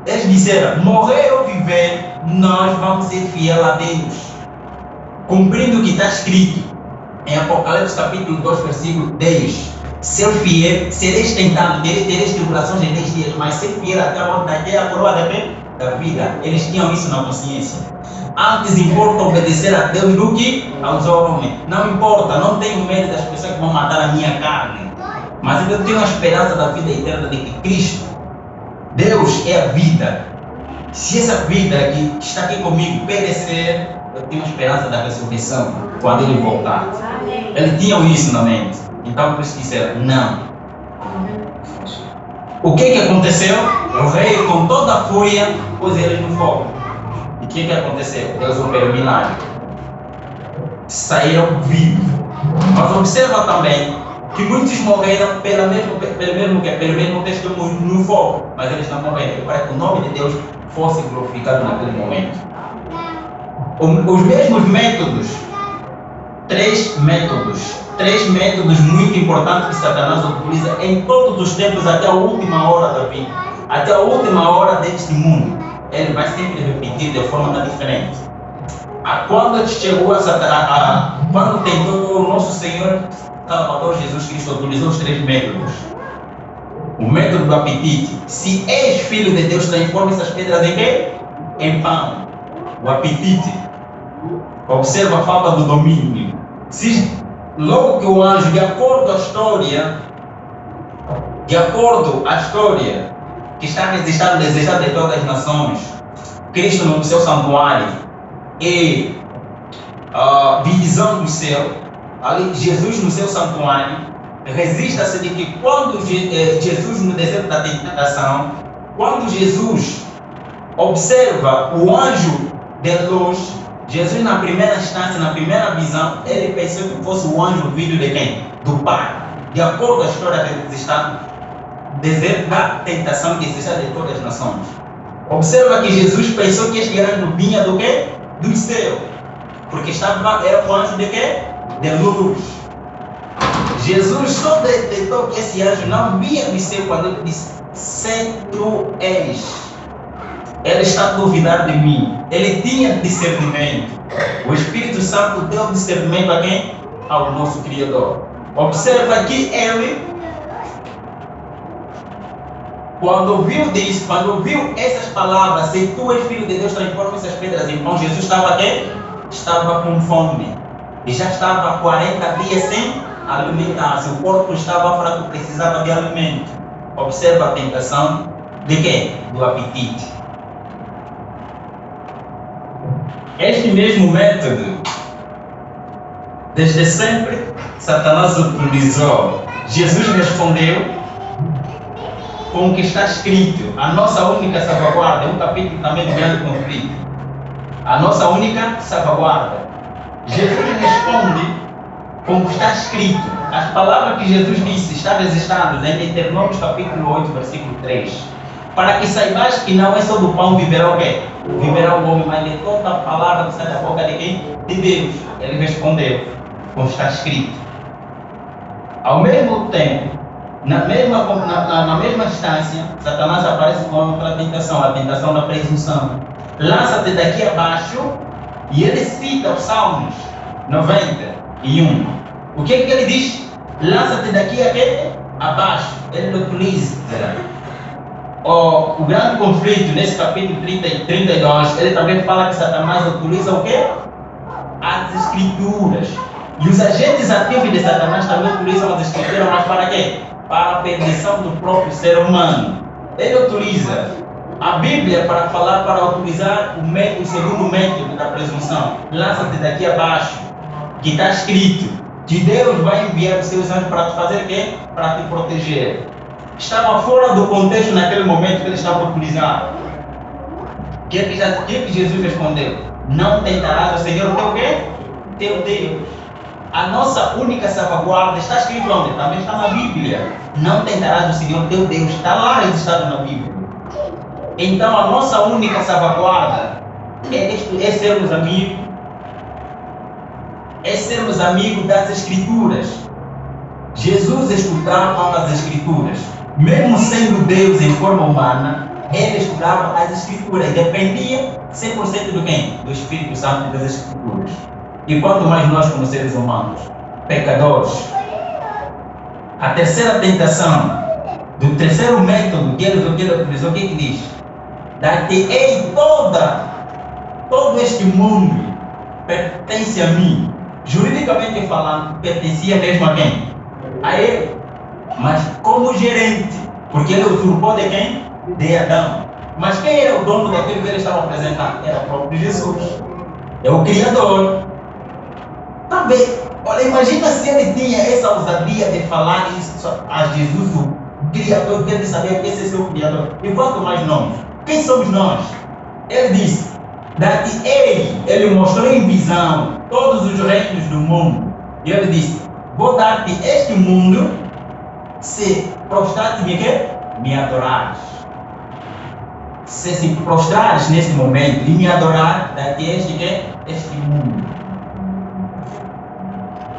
eles disseram: morrer ou viver, nós vamos ser fiel a Deus, cumprindo o que está escrito. Em Apocalipse capítulo 2, versículo 10. Ser fiel, sereis tentados, tereis tribulações em 10 dias, mas ser fiel até a morte daquele a coroa da vida. Eles tinham isso na consciência. Antes importa obedecer a Deus do que aos homens. Não importa, não tenho medo das pessoas que vão matar a minha carne. Mas eu tenho a esperança da vida eterna de que Cristo, Deus é a vida. Se essa vida que está aqui comigo perecer, eu tenho a esperança da ressurreição quando Ele voltar. Ele tinha isso na mente. Então por isso disseram, não. O que aconteceu? O rei com toda a fúria pôs ele no fogo. E o que aconteceu? Deus operou um milagre. Saíram vivos. Mas observa também que muitos morreram pelo mesmo testemunho no fogo. Mas eles não morreram para que o nome de Deus fosse glorificado naquele momento. Os mesmos métodos, três métodos muito importantes que Satanás utiliza em todos os tempos até a última hora da vida, até a última hora deste mundo. Ele vai sempre repetir de forma diferente. Quando chegou quando tentou o nosso Senhor Salvador Jesus Cristo, utilizou os três métodos. O método do apetite. Se és filho de Deus, transforma essas pedras em quê? Em pão. O apetite. Observa a falta do domínio. Logo que o anjo, de acordo à história que está registrado desejado de todas as nações, Cristo no seu santuário e divisão do céu, ali Jesus no seu santuário, resista-se de que quando Jesus no deserto da tentação, quando Jesus observa o anjo de luz, Jesus na primeira instância, na primeira visão, ele pensou que fosse o anjo vindo de quem? Do Pai. De acordo com a história que está deserto da tentação que existe de todas as nações. Observa que Jesus pensou que este anjo vinha do quê? Do céu. Porque era o anjo de quê? De luz. Jesus só detectou que esse anjo não vinha do céu quando ele disse: se tu és. Ele está a duvidar de mim. Ele tinha discernimento. O Espírito Santo deu discernimento a quem? Ao nosso Criador. Observa que ele, quando viu essas palavras, se tu és filho de Deus, transforma essas pedras em pão, Jesus estava quê? Estava com fome. E já estava há 40 dias sem alimentar-se. O corpo estava fraco, precisava de alimento. Observa a tentação de quê? Do apetite. Este mesmo método, desde sempre, Satanás utilizou. Jesus respondeu com o que está escrito. A nossa única salvaguarda, é um capítulo também do grande conflito. A nossa única salvaguarda. Jesus responde com o que está escrito. As palavras que Jesus disse estão registradas em Deuteronômio capítulo 8, versículo 3. Para que saibais que não é só do pão viverá o quê? Viverá o homem, mas de toda a palavra que sai da boca de quem? De Deus. Ele respondeu, como está escrito. Ao mesmo tempo, na mesma instância, Satanás aparece com outra tentação, a tentação da presunção. Lança-te daqui abaixo, e ele cita os Salmos 91. O que ele diz? Lança-te daqui abaixo. Ele utiliza o grande conflito nesse capítulo 32, ele também fala que Satanás utiliza o quê? As escrituras. E os agentes ativos de Satanás também utilizam as escrituras, mas para quê? Para a perdição do próprio ser humano. Ele utiliza a Bíblia para utilizar o segundo método da presunção. Lança-te daqui abaixo, que está escrito que Deus vai enviar os seus anjos para te fazer o quê? Para te proteger. Estava fora do contexto naquele momento que ele estava utilizando. O que Jesus respondeu? Não tentarás o Senhor teu quê? Teu Deus. A nossa única salvaguarda está escrito onde? Também está na Bíblia. Não tentarás o Senhor teu Deus. Está lá registrado na Bíblia. Então a nossa única salvaguarda é sermos amigos. É sermos amigos das Escrituras. Jesus estudava as Escrituras. Mesmo sendo Deus em forma humana, ele estudava as Escrituras. Dependia 100% do quem? Do Espírito Santo e das Escrituras. E quanto mais nós como seres humanos, pecadores. A terceira tentação, do terceiro método que ele utilizou, o que diz? Dar-te-ei todo este mundo pertence a mim. Juridicamente falando, pertencia mesmo a quem? A ele. Mas como gerente, porque ele usurpou de quem? De Adão. Mas quem era o dono daquilo que ele estava apresentando? Era o próprio Jesus. É o Criador. Também, olha, imagina se ele tinha essa ousadia de falar isso a Jesus, o Criador, que ele sabia que esse é seu Criador. E quanto mais nós? Quem somos nós? Ele disse, dar-te-ei, ele mostrou em visão todos os reinos do mundo. E ele disse, vou dar-te este mundo se prostrar-te-me quê? Me adorares. Se prostrares nesse momento e me adorar, dar-te este mundo.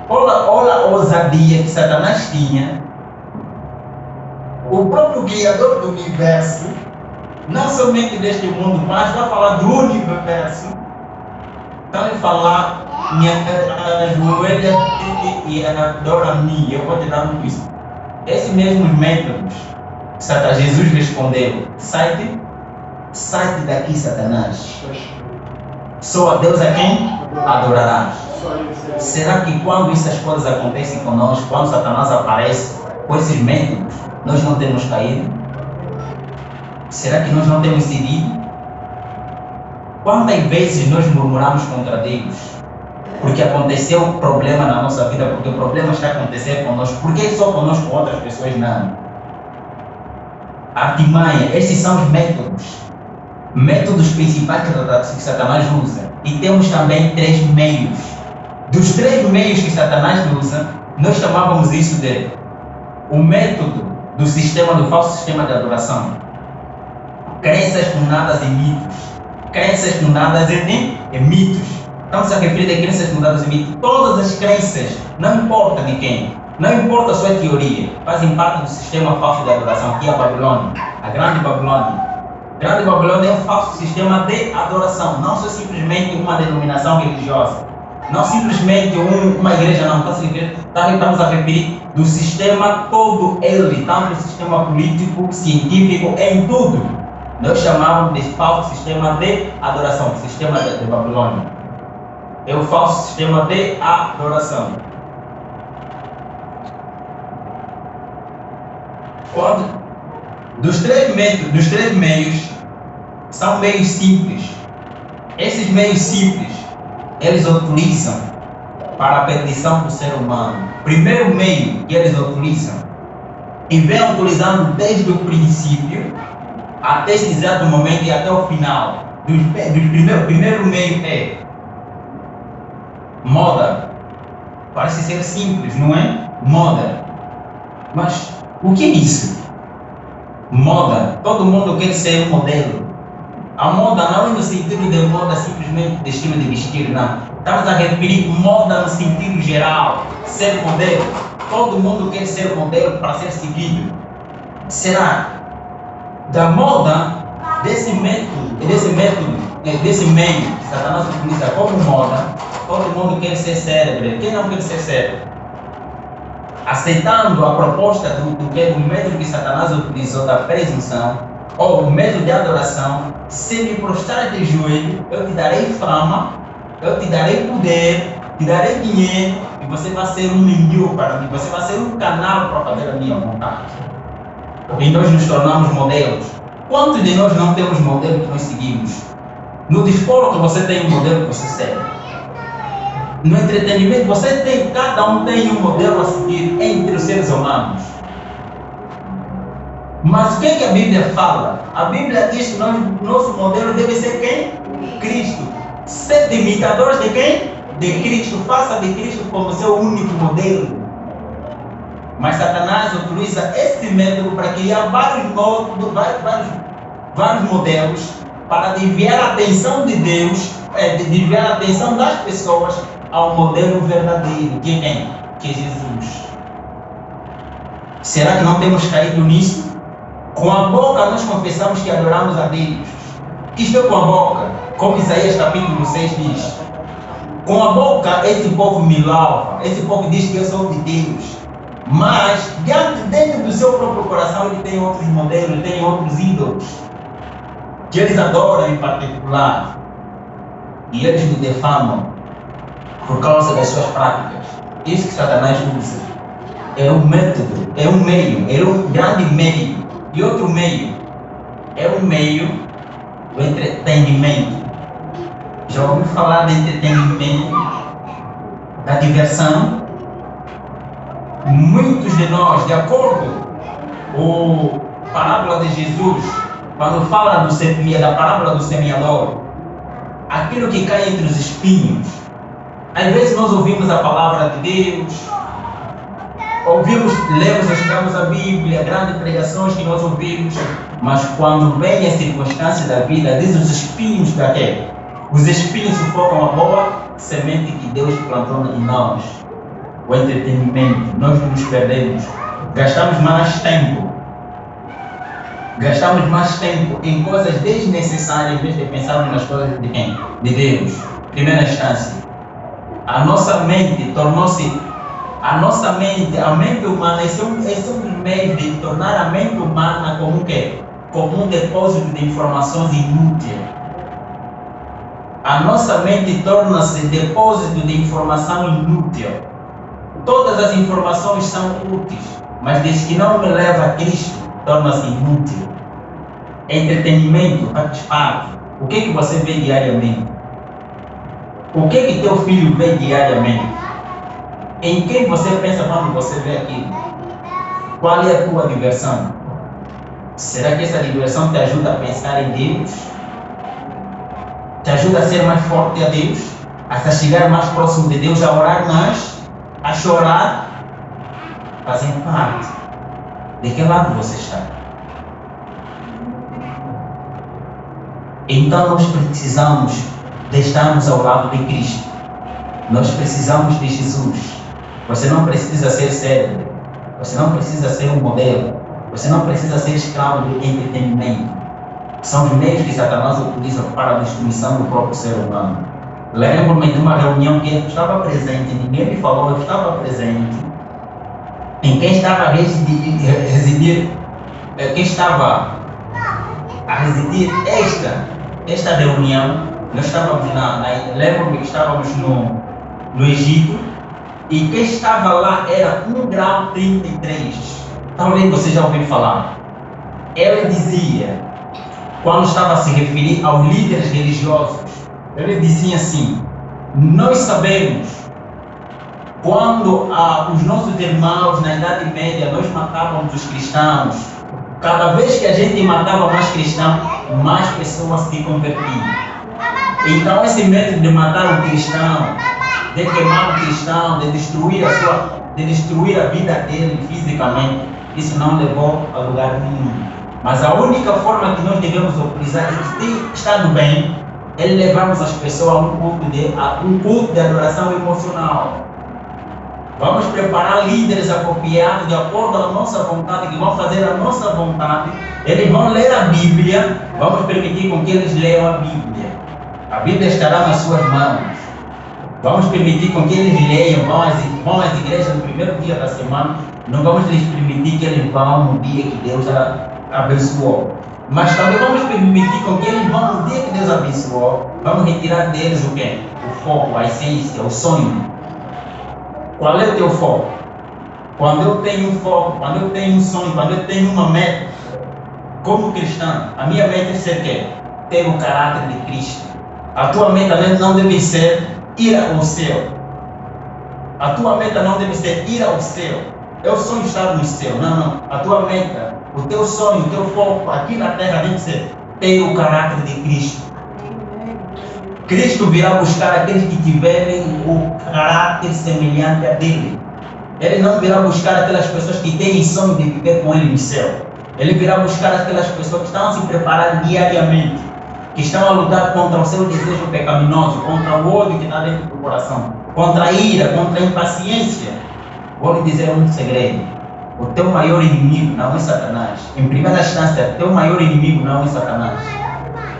Olha a ousadia que Satanás tinha. O próprio Criador do universo, não somente deste mundo, mas vai falar do universo. Então ele falar, me ajoelha e adora a mim, eu vou te dar tudo isso. Esses mesmos métodos, Jesus respondeu, sai-te daqui, Satanás. Só a Deus a quem adorarás. Será que quando essas coisas acontecem conosco, quando Satanás aparece com esses métodos, nós não temos caído? Será que nós não temos cedido? Quantas vezes nós murmuramos contra Deus? Porque aconteceu um problema na nossa vida, porque o problema está acontecendo conosco. Por que só conosco, com outras pessoas não? Artimanha, esses são os métodos principais que Satanás usa. E temos também 3 meios. Dos 3 meios que Satanás usa, nós chamávamos isso de o método do falso sistema de adoração. Crenças fundadas em mitos. Crenças fundadas em mitos. Estamos a referir a crenças fundadas em mitos. Todas as crenças, não importa de quem, não importa a sua teoria, fazem parte do sistema falso de adoração, que é a Babilônia, a Grande Babilônia. Grande Babilônia é um falso sistema de adoração, não só simplesmente uma denominação religiosa, não simplesmente uma igreja, não. Estamos a referir do sistema todo ele, tanto o sistema político, científico, em tudo. Nós chamamos de falso sistema de adoração, sistema de Babilônia. É o falso sistema de adoração. Dos três meios, são meios simples. Esses meios simples, eles utilizam para a perdição do ser humano. Primeiro meio que eles utilizam, e vem utilizando desde o princípio, até esse exato momento e até o final. Primeiro meio é moda. Parece ser simples, não é? Moda. Mas o que é isso? Moda. Todo mundo quer ser um modelo. A moda não é no sentido de moda simplesmente de estilo de vestir, não. Estamos a referir moda no sentido geral. Ser modelo. Todo mundo quer ser modelo para ser seguido. Será? Da moda, desse meio que Satanás utiliza como moda, todo mundo quer ser célebre. Quem não quer ser célebre? Aceitando a proposta do método que Satanás utilizou da presunção, ou o método de adoração, se me prostrar de joelho, eu te darei fama, eu te darei poder, te darei dinheiro, e você vai ser um menino para mim, você vai ser um canal para fazer a minha vontade. E nós nos tornamos modelos. Quantos de nós não temos modelo que nós seguimos? No desporto você tem um modelo que você segue. No entretenimento cada um tem um modelo a seguir entre os seres humanos. Mas o que é que a Bíblia fala? A Bíblia diz que nosso modelo deve ser quem? Cristo. Sede imitadores de quem? De Cristo. Faça de Cristo como seu único modelo. Mas Satanás utiliza esse método para criar vários modelos para desviar a atenção de Deus, desviar a atenção das pessoas ao modelo verdadeiro. Que é quem? Que é Jesus. Será que não temos caído nisso? Com a boca nós confessamos que adoramos a Deus. Isto é com a boca, como Isaías capítulo 6 diz. Com a boca, esse povo me louva, esse povo diz que eu sou de Deus. Mas, dentro do seu próprio coração, ele tem outros modelos, ele tem outros ídolos, que eles adoram em particular. E eles me defamam por causa das suas práticas. Isso que Satanás usa. É um método, é um meio, é um grande meio. E outro meio, é um meio do entretenimento. Já ouviu falar de entretenimento, da diversão? Muitos de nós, de acordo com a parábola de Jesus, quando fala da parábola do semeador, aquilo que cai entre os espinhos, às vezes nós ouvimos a palavra de Deus, lemos, estudamos a Bíblia, grandes pregações que nós ouvimos, mas quando vem a circunstância da vida, diz os espinhos da terra. Os espinhos sufocam a boa semente que Deus plantou em nós. O entretenimento, nós nos perdemos. Gastamos mais tempo em coisas desnecessárias em vez de pensarmos nas coisas de quem? De Deus. Primeira instância. A nossa mente tornou-se. A mente humana, esse é um dos meios de tornar a mente humana como o quê? Como um depósito de informações inútil. A nossa mente torna-se depósito de informação inútil. Todas as informações são úteis, mas desde que não me leva a Cristo, torna-se inútil. Entretenimento, satisfato. O que você vê diariamente? O que teu filho vê diariamente? Em quem você pensa quando você vê aquilo? Qual é a tua diversão? Será que essa diversão te ajuda a pensar em Deus? Te ajuda a ser mais forte a Deus? A chegar mais próximo de Deus, a orar mais? A chorar? Fazem parte. De que lado você está? Então nós precisamos de estarmos ao lado de Cristo. Nós precisamos de Jesus. Você não precisa ser célebre. Você não precisa ser um modelo. Você não precisa ser escravo de entretenimento. São os meios que Satanás utiliza para a destruição do próprio ser humano. Lembro-me de uma reunião que eu estava presente, ninguém me falou, eu estava presente. Em quem estava a residir esta reunião, nós estávamos lembro-me que estávamos no Egito, e quem estava lá era 1 grau 33. Talvez você já ouviu falar. Ele dizia, quando estava a se referir aos líderes religiosos, ele dizia assim: nós sabemos quando os nossos irmãos na Idade Média nós matávamos os cristãos, cada vez que a gente matava mais cristãos, mais pessoas se convertiam. Então esse método de matar o cristão, de queimar o cristão, de destruir a vida dele fisicamente, isso não levou a lugar nenhum. Mas a única forma que nós devemos utilizar, estando bem, é levarmos as pessoas a um culto de adoração emocional. Vamos preparar líderes apropriados de acordo com a nossa vontade, que vão fazer a nossa vontade. Eles vão ler a Bíblia, vamos permitir com que eles leiam a Bíblia. A Bíblia estará nas suas mãos. Vamos permitir com que eles leiam, vão às igrejas no primeiro dia da semana. Não vamos lhes permitir que eles vão no dia que Deus abençoou. Mas também vamos permitir com que eles vão no dia que Deus abençoou. Vamos retirar deles o quê? O foco, a essência, o sonho. Qual é o teu foco? Quando eu tenho um foco, quando eu tenho um sonho, quando eu tenho uma meta, como cristão, a minha meta é ser o quê? Ter o caráter de Cristo. A tua meta não deve ser ir ao céu. A tua meta não deve ser ir ao céu. Eu sonho estar no céu. Não. A tua meta, o teu sonho, o teu foco aqui na terra deve ser ter o caráter de Cristo. Cristo virá buscar aqueles que tiverem o caráter semelhante a dele. Ele não virá buscar aquelas pessoas que têm sonho de viver com ele no céu. Ele virá buscar aquelas pessoas que estão a se preparar diariamente, que estão a lutar contra o seu desejo pecaminoso, contra o ódio que está dentro do coração, contra a ira, contra a impaciência. Vou lhe dizer um segredo: o teu maior inimigo não é Satanás. Em primeira instância, o teu maior inimigo não é Satanás.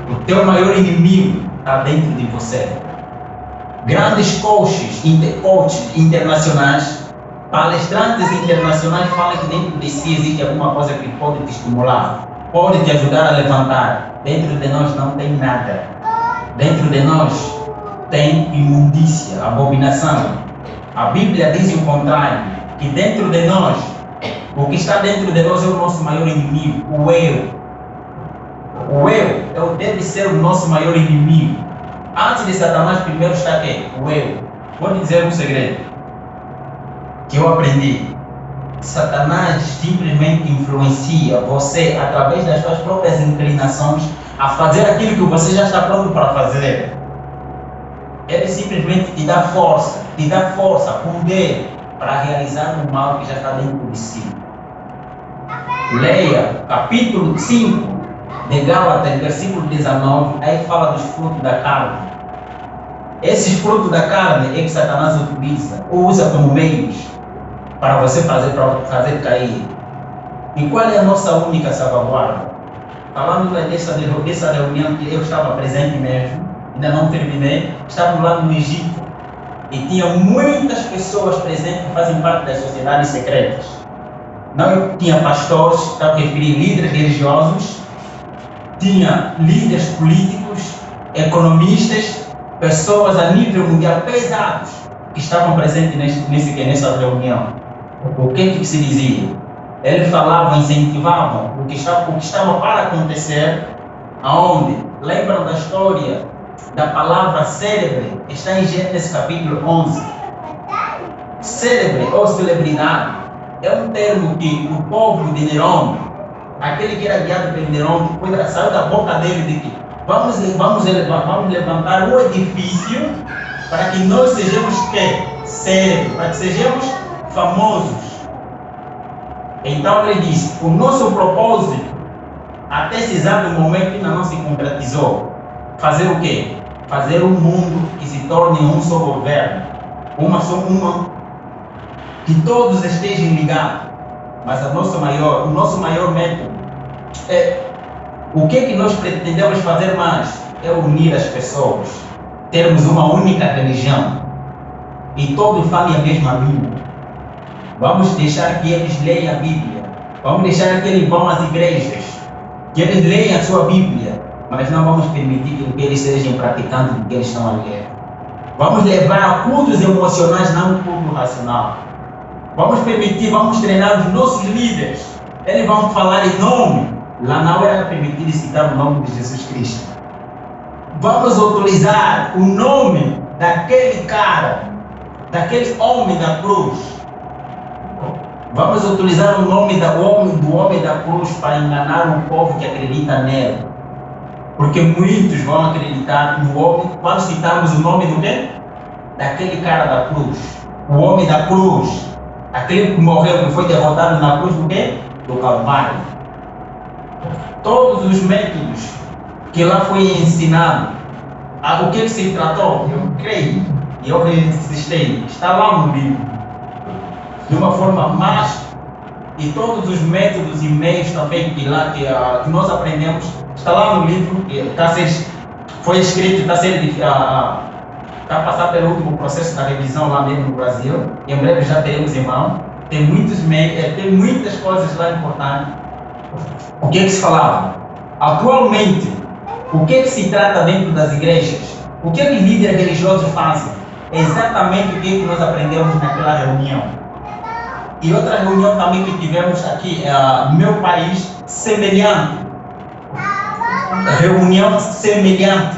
O teu maior inimigo está dentro de você. Grandes coaches internacionais, palestrantes internacionais falam que dentro de si existe alguma coisa que pode te estimular, pode te ajudar a levantar. Dentro de nós não tem nada. Dentro de nós tem imundícia, abominação. A Bíblia diz o contrário, que dentro de nós, o que está dentro de nós é o nosso maior inimigo, o eu. O eu deve ser o nosso maior inimigo. Antes de Satanás, primeiro está quem? O eu. Vou lhe dizer um segredo que eu aprendi. Satanás simplesmente influencia você através das suas próprias inclinações a fazer aquilo que você já está pronto para fazer. Ele simplesmente te dá força, poder para realizar o mal que já está dentro de si. Leia capítulo 5 de Gálatas, versículo 19, aí fala dos frutos da carne. Esses frutos da carne é que Satanás utiliza, ou usa como meios para você fazer cair. E qual é a nossa única salvaguarda? Falando dessa reunião que eu estava presente mesmo, ainda não terminei, estávamos lá no Egito e tinha muitas pessoas presentes que fazem parte das sociedades secretas. Não tinha pastores, estava a referir líderes religiosos, tinha líderes políticos, economistas, pessoas a nível mundial pesados que estavam presentes nessa reunião. O que se dizia? Eles falavam, incentivavam o que estava para acontecer, aonde? Lembram da história da palavra célebre? Está em Gênesis capítulo 11. Célebre ou celebridade é um termo que o povo de Nerão, aquele que era guiado pelo Nerão, depois saiu da boca dele de que vamos levantar um edifício para que nós sejamos célebres, para que sejamos famosos. Então ele diz, o nosso propósito até esse exato momento ainda não se concretizou. Fazer o quê? Fazer um mundo que se torne um só governo, que todos estejam ligados. Mas o nosso maior método é o que nós pretendemos fazer mais? É unir as pessoas, termos uma única religião e todos falem a mesma língua. Vamos deixar que eles leiam a Bíblia, vamos deixar que eles vão às igrejas, que eles leiam a sua Bíblia, mas não vamos permitir que eles sejam praticantes do que eles estão a ler. Vamos levar a cultos emocionais, não um culto racional. Vamos treinar os nossos líderes. Eles vão falar em nome. Lá não era permitido citar o nome de Jesus Cristo. Vamos utilizar o nome daquele cara, daquele homem da cruz. Vamos utilizar o nome do homem da cruz para enganar o povo que acredita nele. Porque muitos vão acreditar no homem, quando citarmos o nome do quê? Daquele cara da cruz. O homem da cruz. Aquele que morreu, que foi derrotado na cruz do quê? Do Calvário. Todos os métodos que lá foi ensinado, o que se tratou, eu creio, e eu resistei, está lá no livro, de uma forma mais, e todos os métodos e meios também que nós aprendemos, está lá no livro, que foi escrito, está a passar pelo último processo da revisão lá mesmo no Brasil, e em breve já teremos em mão. Tem muitos meios, tem muitas coisas lá importantes. O que se falava? Atualmente, o que se trata dentro das igrejas? O que os líderes religiosos fazem? É exatamente o que nós aprendemos naquela reunião. E outra reunião também que tivemos aqui no meu país, semelhante. Reunião semelhante.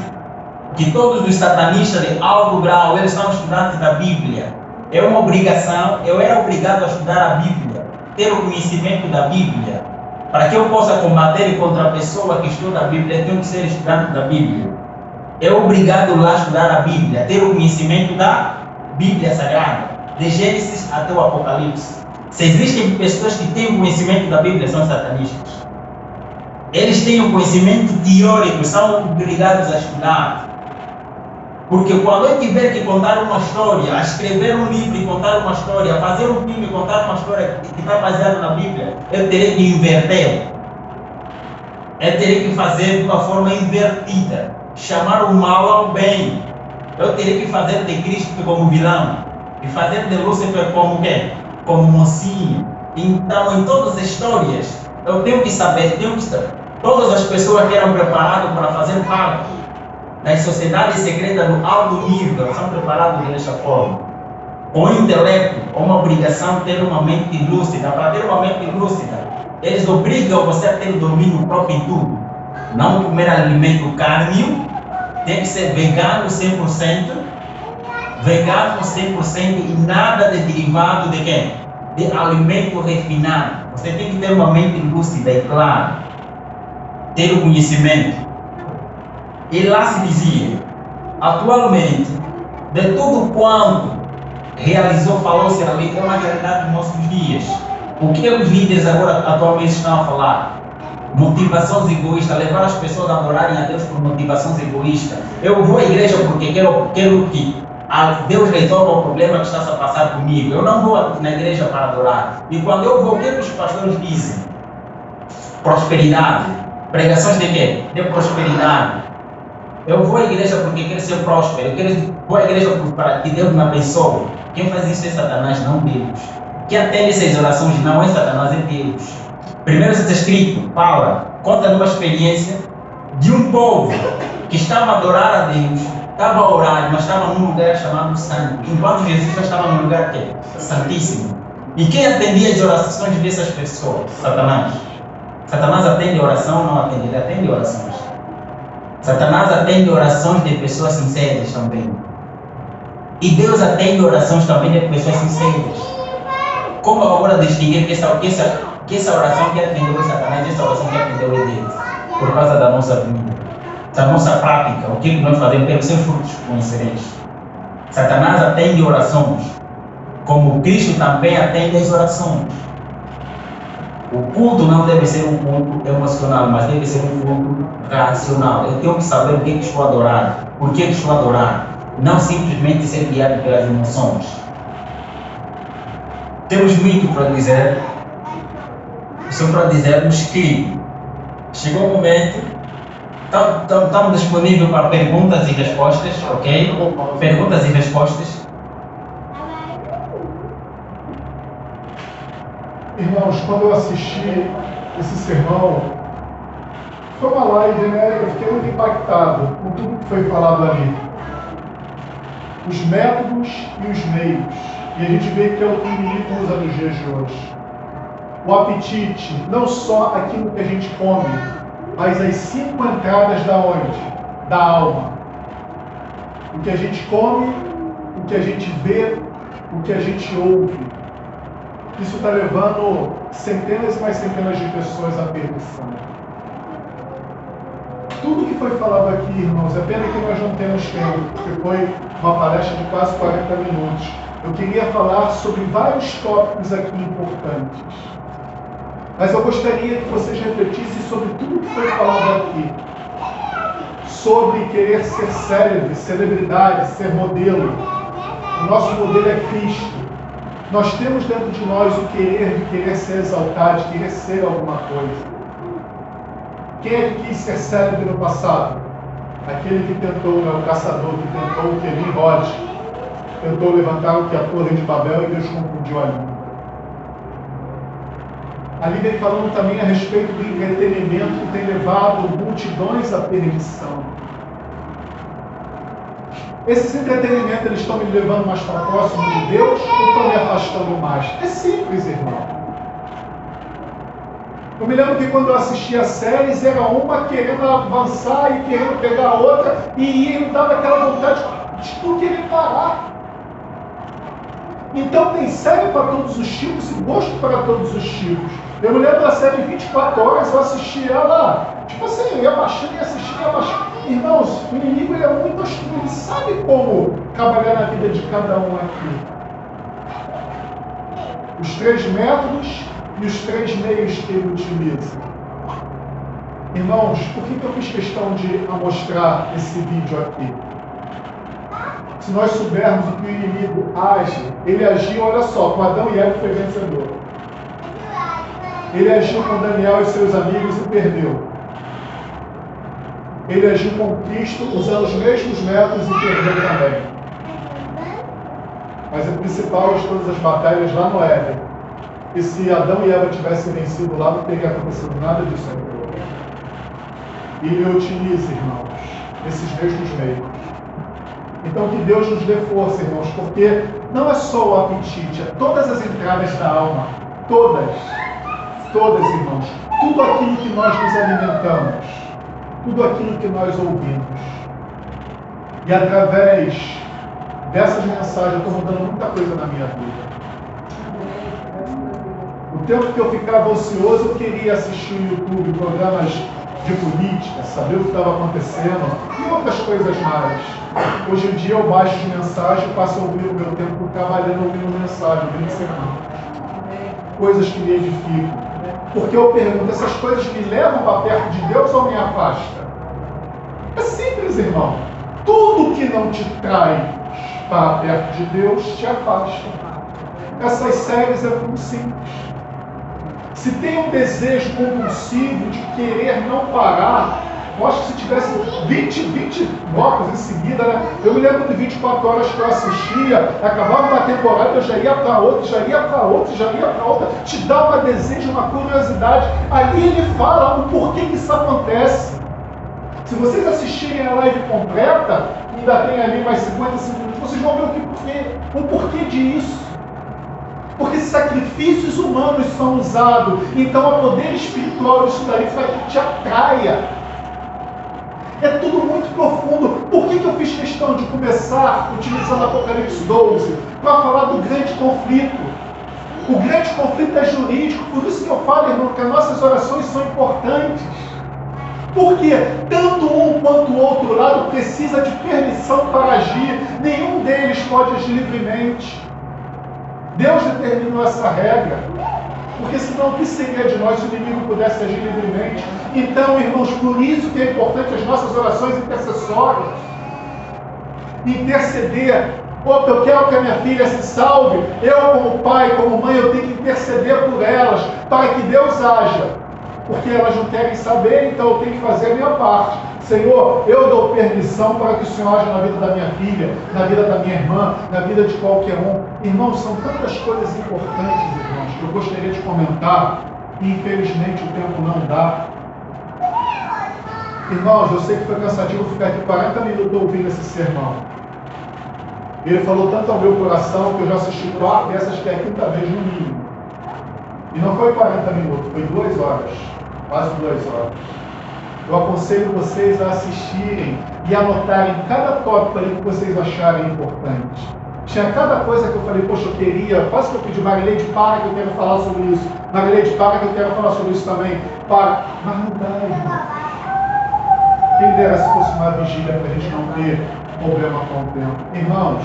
Que todos os satanistas de alto grau, eles são estudantes da Bíblia. É uma obrigação, eu era obrigado a estudar a Bíblia, ter o conhecimento da Bíblia. Para que eu possa combater contra a pessoa que estuda a Bíblia, eu tenho que ser estudante da Bíblia. É obrigado lá a estudar a Bíblia, ter o conhecimento da Bíblia Sagrada, de Gênesis até o Apocalipse. Se existem pessoas que têm o conhecimento da Bíblia, são satanistas. Eles têm o conhecimento teórico, são obrigados a estudar. Porque quando eu tiver que contar uma história, a escrever um livro e contar uma história, a fazer um filme e contar uma história que está baseada na Bíblia, eu terei que inverter. Eu terei que fazer de uma forma invertida. Chamar o mal ao bem. Eu teria que fazer de Cristo como vilão e fazer de Lúcifer como quê? Como mocinho. Então, em todas as histórias, eu tenho que saber, todas as pessoas que eram preparadas para fazer parte das sociedades secretas do alto nível são preparadas desta forma. Com intelecto, uma obrigação de ter uma mente lúcida. Para ter uma mente lúcida, eles obrigam você a ter domínio próprio em tudo. Não comer alimento cárneo, tem que ser vegano 100%, vegano 100% e nada de derivado de quê? De alimento refinado. Você tem que ter uma mente lúcida e clara, ter o conhecimento. E lá se dizia, atualmente, de tudo quanto realizou, falou-se ali, é uma realidade dos nossos dias. O que os líderes agora atualmente estão a falar? Motivações egoístas, levar as pessoas a adorarem a Deus por motivações egoístas. Eu vou à igreja porque quero que Deus resolva o problema que está a passar comigo. Eu não vou na igreja para adorar. E quando eu vou, o que os pastores dizem? Prosperidade. Pregações de quê? De prosperidade. Eu vou à igreja porque quero ser próspero. Vou à igreja para que Deus me abençoe. Quem faz isso é Satanás, não Deus. Quem atende essas orações não é Satanás, é Deus. Primeiro está escrito, Paulo conta uma experiência de um povo que estava a adorar a Deus, estava a orar, mas estava num lugar chamado Santo, enquanto Jesus já estava num lugar que é Santíssimo. E quem atendia as orações dessas pessoas? Satanás. Satanás atende a oração ou não atende? Ele atende orações. Satanás atende orações de pessoas sinceras também. E Deus atende orações também de pessoas sinceras. Como agora distinguir que essa oração que atendeu é Satanás e essa oração que atendeu é Deus? Por causa da nossa vida, da nossa prática, o que nós fazemos, pelos seus frutos conhecereis. Satanás atende orações, como Cristo também atende as orações. O culto não deve ser um culto emocional, mas deve ser um culto racional. Eu tenho que saber o que estou a adorar, por que estou a adorar, não simplesmente ser guiado pelas emoções. Temos muito para dizer, só para dizermos que chegou o momento, estamos disponíveis para perguntas e respostas, ok? Perguntas e respostas.
Irmãos, quando eu assisti esse sermão, foi uma live, né? Eu fiquei muito impactado com tudo que foi falado ali. Os métodos e os meios. E a gente vê que é o que o inimigo usa nos dias de hoje. O apetite, não só aquilo que a gente come, mas as 5 entradas da onde? Da alma. O que a gente come, o que a gente vê, o que a gente ouve. Isso está levando centenas e mais centenas de pessoas à perdição. Tudo que foi falado aqui, irmãos, é pena que nós não temos tempo, porque foi uma palestra de quase 40 minutos. Eu queria falar sobre vários tópicos aqui importantes. Mas eu gostaria que vocês refletissem sobre tudo que foi falado aqui. Sobre querer ser célebre, celebridade, ser modelo. O nosso modelo é Cristo. Nós temos dentro de nós o querer de querer ser exaltado, de querer ser alguma coisa. Quem é que quis ser célebre no passado? Aquele que tentou, o caçador que tentou o que Nimrod tentou levantar o que a Torre de Babel e Deus confundiu a língua. Ali vem falando também a respeito do entretenimento que tem levado multidões à perdição. Esses entretenimentos, eles estão me levando mais para próximo de Deus ou estão me afastando mais? É simples, irmão. Eu me lembro que quando eu assistia séries, era uma querendo avançar e querendo pegar a outra, e não dava aquela vontade de não querer parar. Então tem série para todos os tipos e gosto para todos os tipos. Eu me lembro da série 24 horas, eu assisti ela, tipo assim, eu ia baixando e assistia, Irmãos, o inimigo ele é muito astuto, ele sabe como trabalhar na vida de cada um aqui. Os 3 métodos e os 3 meios que ele utiliza. Irmãos, por que eu fiz questão de mostrar esse vídeo aqui? Se nós soubermos o que o inimigo age, ele agiu, olha só, com Adão e Eva foi vencedor. Ele agiu com Daniel e seus amigos e perdeu. ele agiu com Cristo usando os mesmos métodos e perdeu também. Mas o principal de todas as batalhas lá no Éden, e se Adão e Eva tivessem vencido lá, não teria acontecido nada disso aqui. E ele utiliza, irmãos, esses mesmos meios. Então que Deus nos dê força, irmãos, porque não é só o apetite, é todas as entradas da alma, todas, irmãos, tudo aquilo que nós nos alimentamos, tudo aquilo que nós ouvimos. E através dessas mensagens eu estou mudando muita coisa na minha vida. O tempo que eu ficava ocioso, eu queria assistir no YouTube programas de política, saber o que estava acontecendo e outras coisas mais. Hoje em dia eu baixo de mensagem e passo a ouvir o meu tempo trabalhando, ouvindo mensagem, ouvindo sermão. Coisas que me edificam. Porque eu pergunto, essas coisas me levam para perto de Deus ou me afastam? É simples, irmão. Tudo que não te traz para perto de Deus te afasta. Essas séries é muito simples. Se tem um desejo compulsivo de querer não parar, eu acho que se tivesse 20 blocos em seguida, né? Eu me lembro de 24 horas que eu assistia, acabava uma temporada, eu já ia para outra, já ia para outra, já ia para outra, te dá um desejo, uma curiosidade. Ali ele fala o porquê que isso acontece. Se vocês assistirem a live completa, ainda tem ali mais 55 minutos, vocês vão ver o porquê disso. Porque sacrifícios humanos são usados, então o poder espiritual disso daí para que te atraia. É tudo muito profundo. Por que eu fiz questão de começar utilizando Apocalipse 12? Para falar do grande conflito. O grande conflito é jurídico, por isso que eu falo, irmão, que as nossas orações são importantes. Porque tanto um quanto o outro lado precisa de permissão para agir. Nenhum deles pode agir livremente. Deus determinou essa regra, porque senão o que seria de nós se o inimigo pudesse agir livremente? Então, irmãos, por isso que é importante as nossas orações intercessórias. Interceder. Opa, eu quero que a minha filha se salve. Eu, como pai, como mãe, eu tenho que interceder por elas, para que Deus haja. Porque elas não querem saber, então eu tenho que fazer a minha parte. Senhor, eu dou permissão para que o Senhor haja na vida da minha filha, na vida da minha irmã, na vida de qualquer um. Irmãos, são tantas coisas importantes, irmãos, que eu gostaria de comentar, e infelizmente o tempo não dá. Irmãos, eu sei que foi cansativo ficar aqui 40 minutos ouvindo esse sermão. Ele falou tanto ao meu coração que eu já assisti 4 e essas que é a 5ª vez no mínimo. E não foi 40 minutos, foi 2 horas, quase 2 horas. Eu aconselho vocês a assistirem e anotarem cada tópico ali que vocês acharem importante. Tinha cada coisa que eu falei, poxa, eu queria, quase que eu pedi, Marileide, para que eu quero falar sobre isso. Marileide, para que eu quero falar sobre isso também. Para. Mas não dá, irmão. Quem dera se fosse uma vigília para a gente não ter problema com o tempo. Irmãos,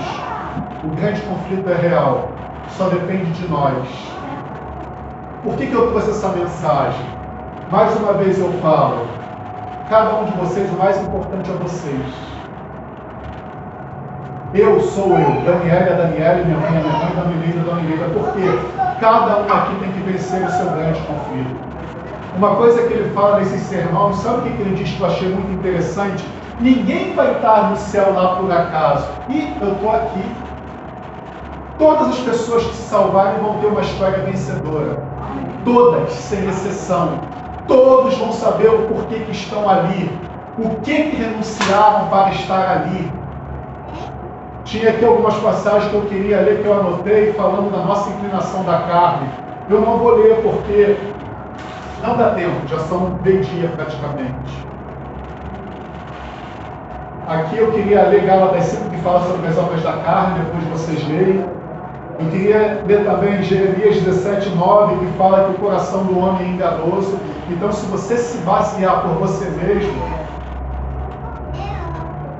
o grande conflito é real. Só depende de nós. Por que eu trouxe essa mensagem? Mais uma vez eu falo, cada um de vocês, o mais importante é vocês. Eu sou eu, Daniela é Daniela, minha mãe é minha mãe, Dona é Dona Ineida. Por quê? Cada um aqui tem que vencer o seu grande conflito. Uma coisa que ele fala nesse sermão, sabe o que ele diz que eu achei muito interessante? Ninguém vai estar no céu lá por acaso. E eu estou aqui. Todas as pessoas que se salvarem vão ter uma história vencedora. Todas, sem exceção. Todos vão saber o porquê que estão ali. O que renunciaram para estar ali. Tinha aqui algumas passagens que eu queria ler, que eu anotei, falando da nossa inclinação da carne. Eu não vou ler porque não dá tempo, já são meio-dia praticamente. Aqui eu queria ler Gálatas 5, que fala sobre as obras da carne, depois vocês leem. Eu queria ler também Jeremias 17:9, que fala que o coração do homem é enganoso. Então, se você se basear por você mesmo,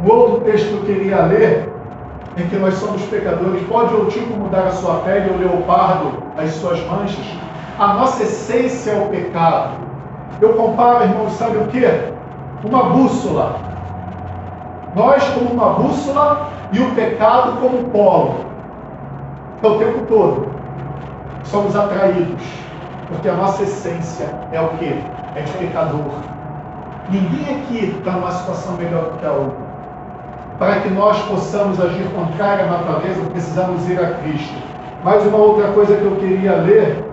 o outro texto que eu queria ler, em que nós somos pecadores, pode o tipo mudar a sua pele, ou leopardo as suas manchas? A nossa essência é o pecado. Eu comparo, irmãos, sabe o que? Uma bússola. Nós como uma bússola e o pecado como um polo. Então, o tempo todo somos atraídos, porque a nossa essência é o quê? É de pecador. Ninguém aqui está numa situação melhor do que a outra. Para que nós possamos agir contrário à natureza, precisamos ir a Cristo. Mais uma outra coisa que eu queria ler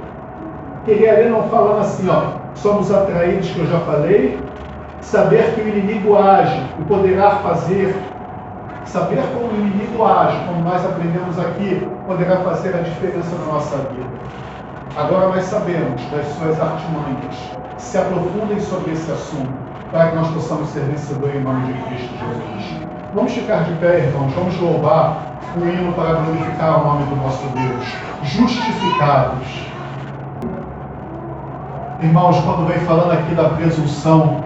não falando assim, ó, somos atraídos, que eu já falei, saber que o inimigo age e poderá fazer, saber como o inimigo age, como nós aprendemos aqui, poderá fazer a diferença na nossa vida. Agora nós sabemos das suas artimanhas. Se aprofundem sobre esse assunto, para que nós possamos ser vencedores em nome de Cristo Jesus. Vamos ficar de pé, irmãos, vamos louvar um hino para glorificar o nome do nosso Deus. Justificados. Irmãos, quando vem falando aqui da presunção,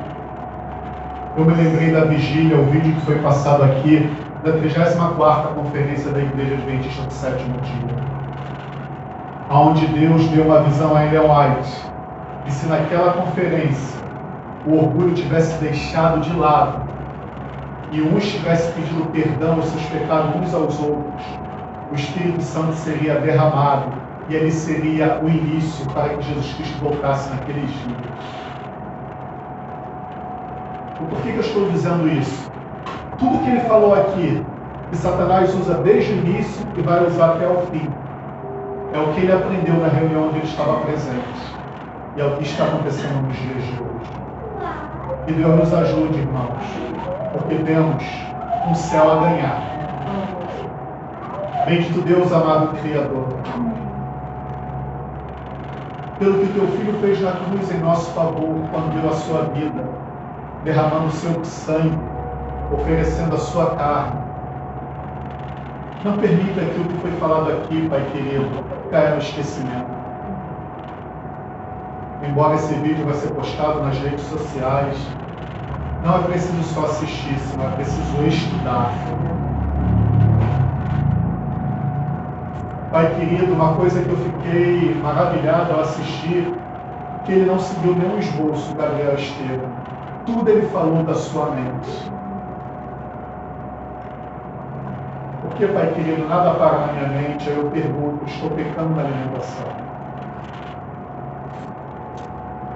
eu me lembrei da vigília, o vídeo que foi passado aqui, da 34ª Conferência da Igreja Adventista do Sétimo Dia, onde Deus deu uma visão a Ellen White, e se naquela conferência o orgulho tivesse deixado de lado, e uns tivessem pedido perdão aos seus pecados uns aos outros, o Espírito Santo seria derramado, e ele seria o início para que Jesus Cristo voltasse naqueles dias. Por que eu estou dizendo isso? Tudo que ele falou aqui, que Satanás usa desde o início e vai usar até o fim, é o que ele aprendeu na reunião onde ele estava presente. E é o que está acontecendo nos dias de hoje. Que Deus nos ajude, irmãos, porque temos um céu a ganhar. Bendito Deus, amado Criador, pelo que o teu Filho fez na cruz em nosso favor, quando deu a sua vida, derramando o seu sangue, oferecendo a sua carne. Não permita que o que foi falado aqui, Pai querido, caia no esquecimento. Embora esse vídeo vai ser postado nas redes sociais, não é preciso só assistir, senão é preciso estudar. Pai querido, uma coisa que eu fiquei maravilhado ao assistir, que ele não seguiu nenhum esboço, Gabriel Estevam. Tudo ele falou da sua mente. Porque, Pai querido, nada para na minha mente, aí eu pergunto, estou pecando na alimentação.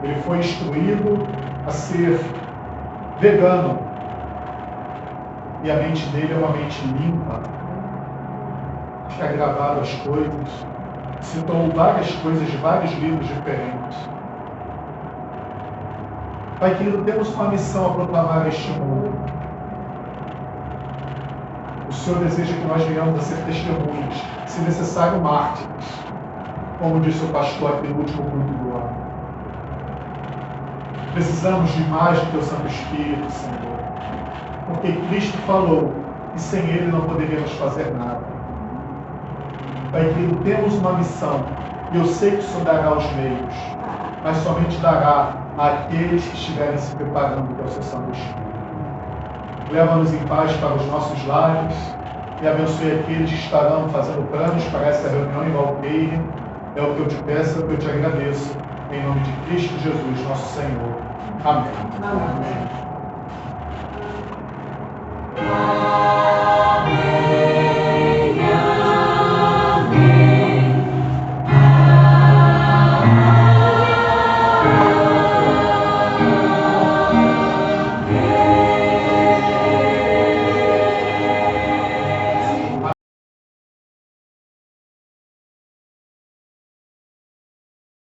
Ele foi instruído a ser vegano. E a mente dele é uma mente limpa. Fica gravado as coisas. Citou várias coisas de vários livros diferentes. Pai querido, temos uma missão a proclamar este mundo. O Senhor deseja que nós venhamos a ser testemunhas, se necessário mártires, como disse o pastor aqui no último culto do ano. Precisamos de mais do teu Santo Espírito, Senhor, porque Cristo falou e sem Ele não poderíamos fazer nada. Pai querido, temos uma missão e eu sei que o Senhor dará os meios, mas somente dará àqueles que estiverem se preparando para o seu Santo Espírito. Leva-nos em paz para os nossos lares e abençoe aqueles que estarão fazendo planos para essa reunião em Valqueire. É o que eu te peço, é o que eu te agradeço. Em nome de Cristo Jesus, nosso Senhor. Amém.
Amém.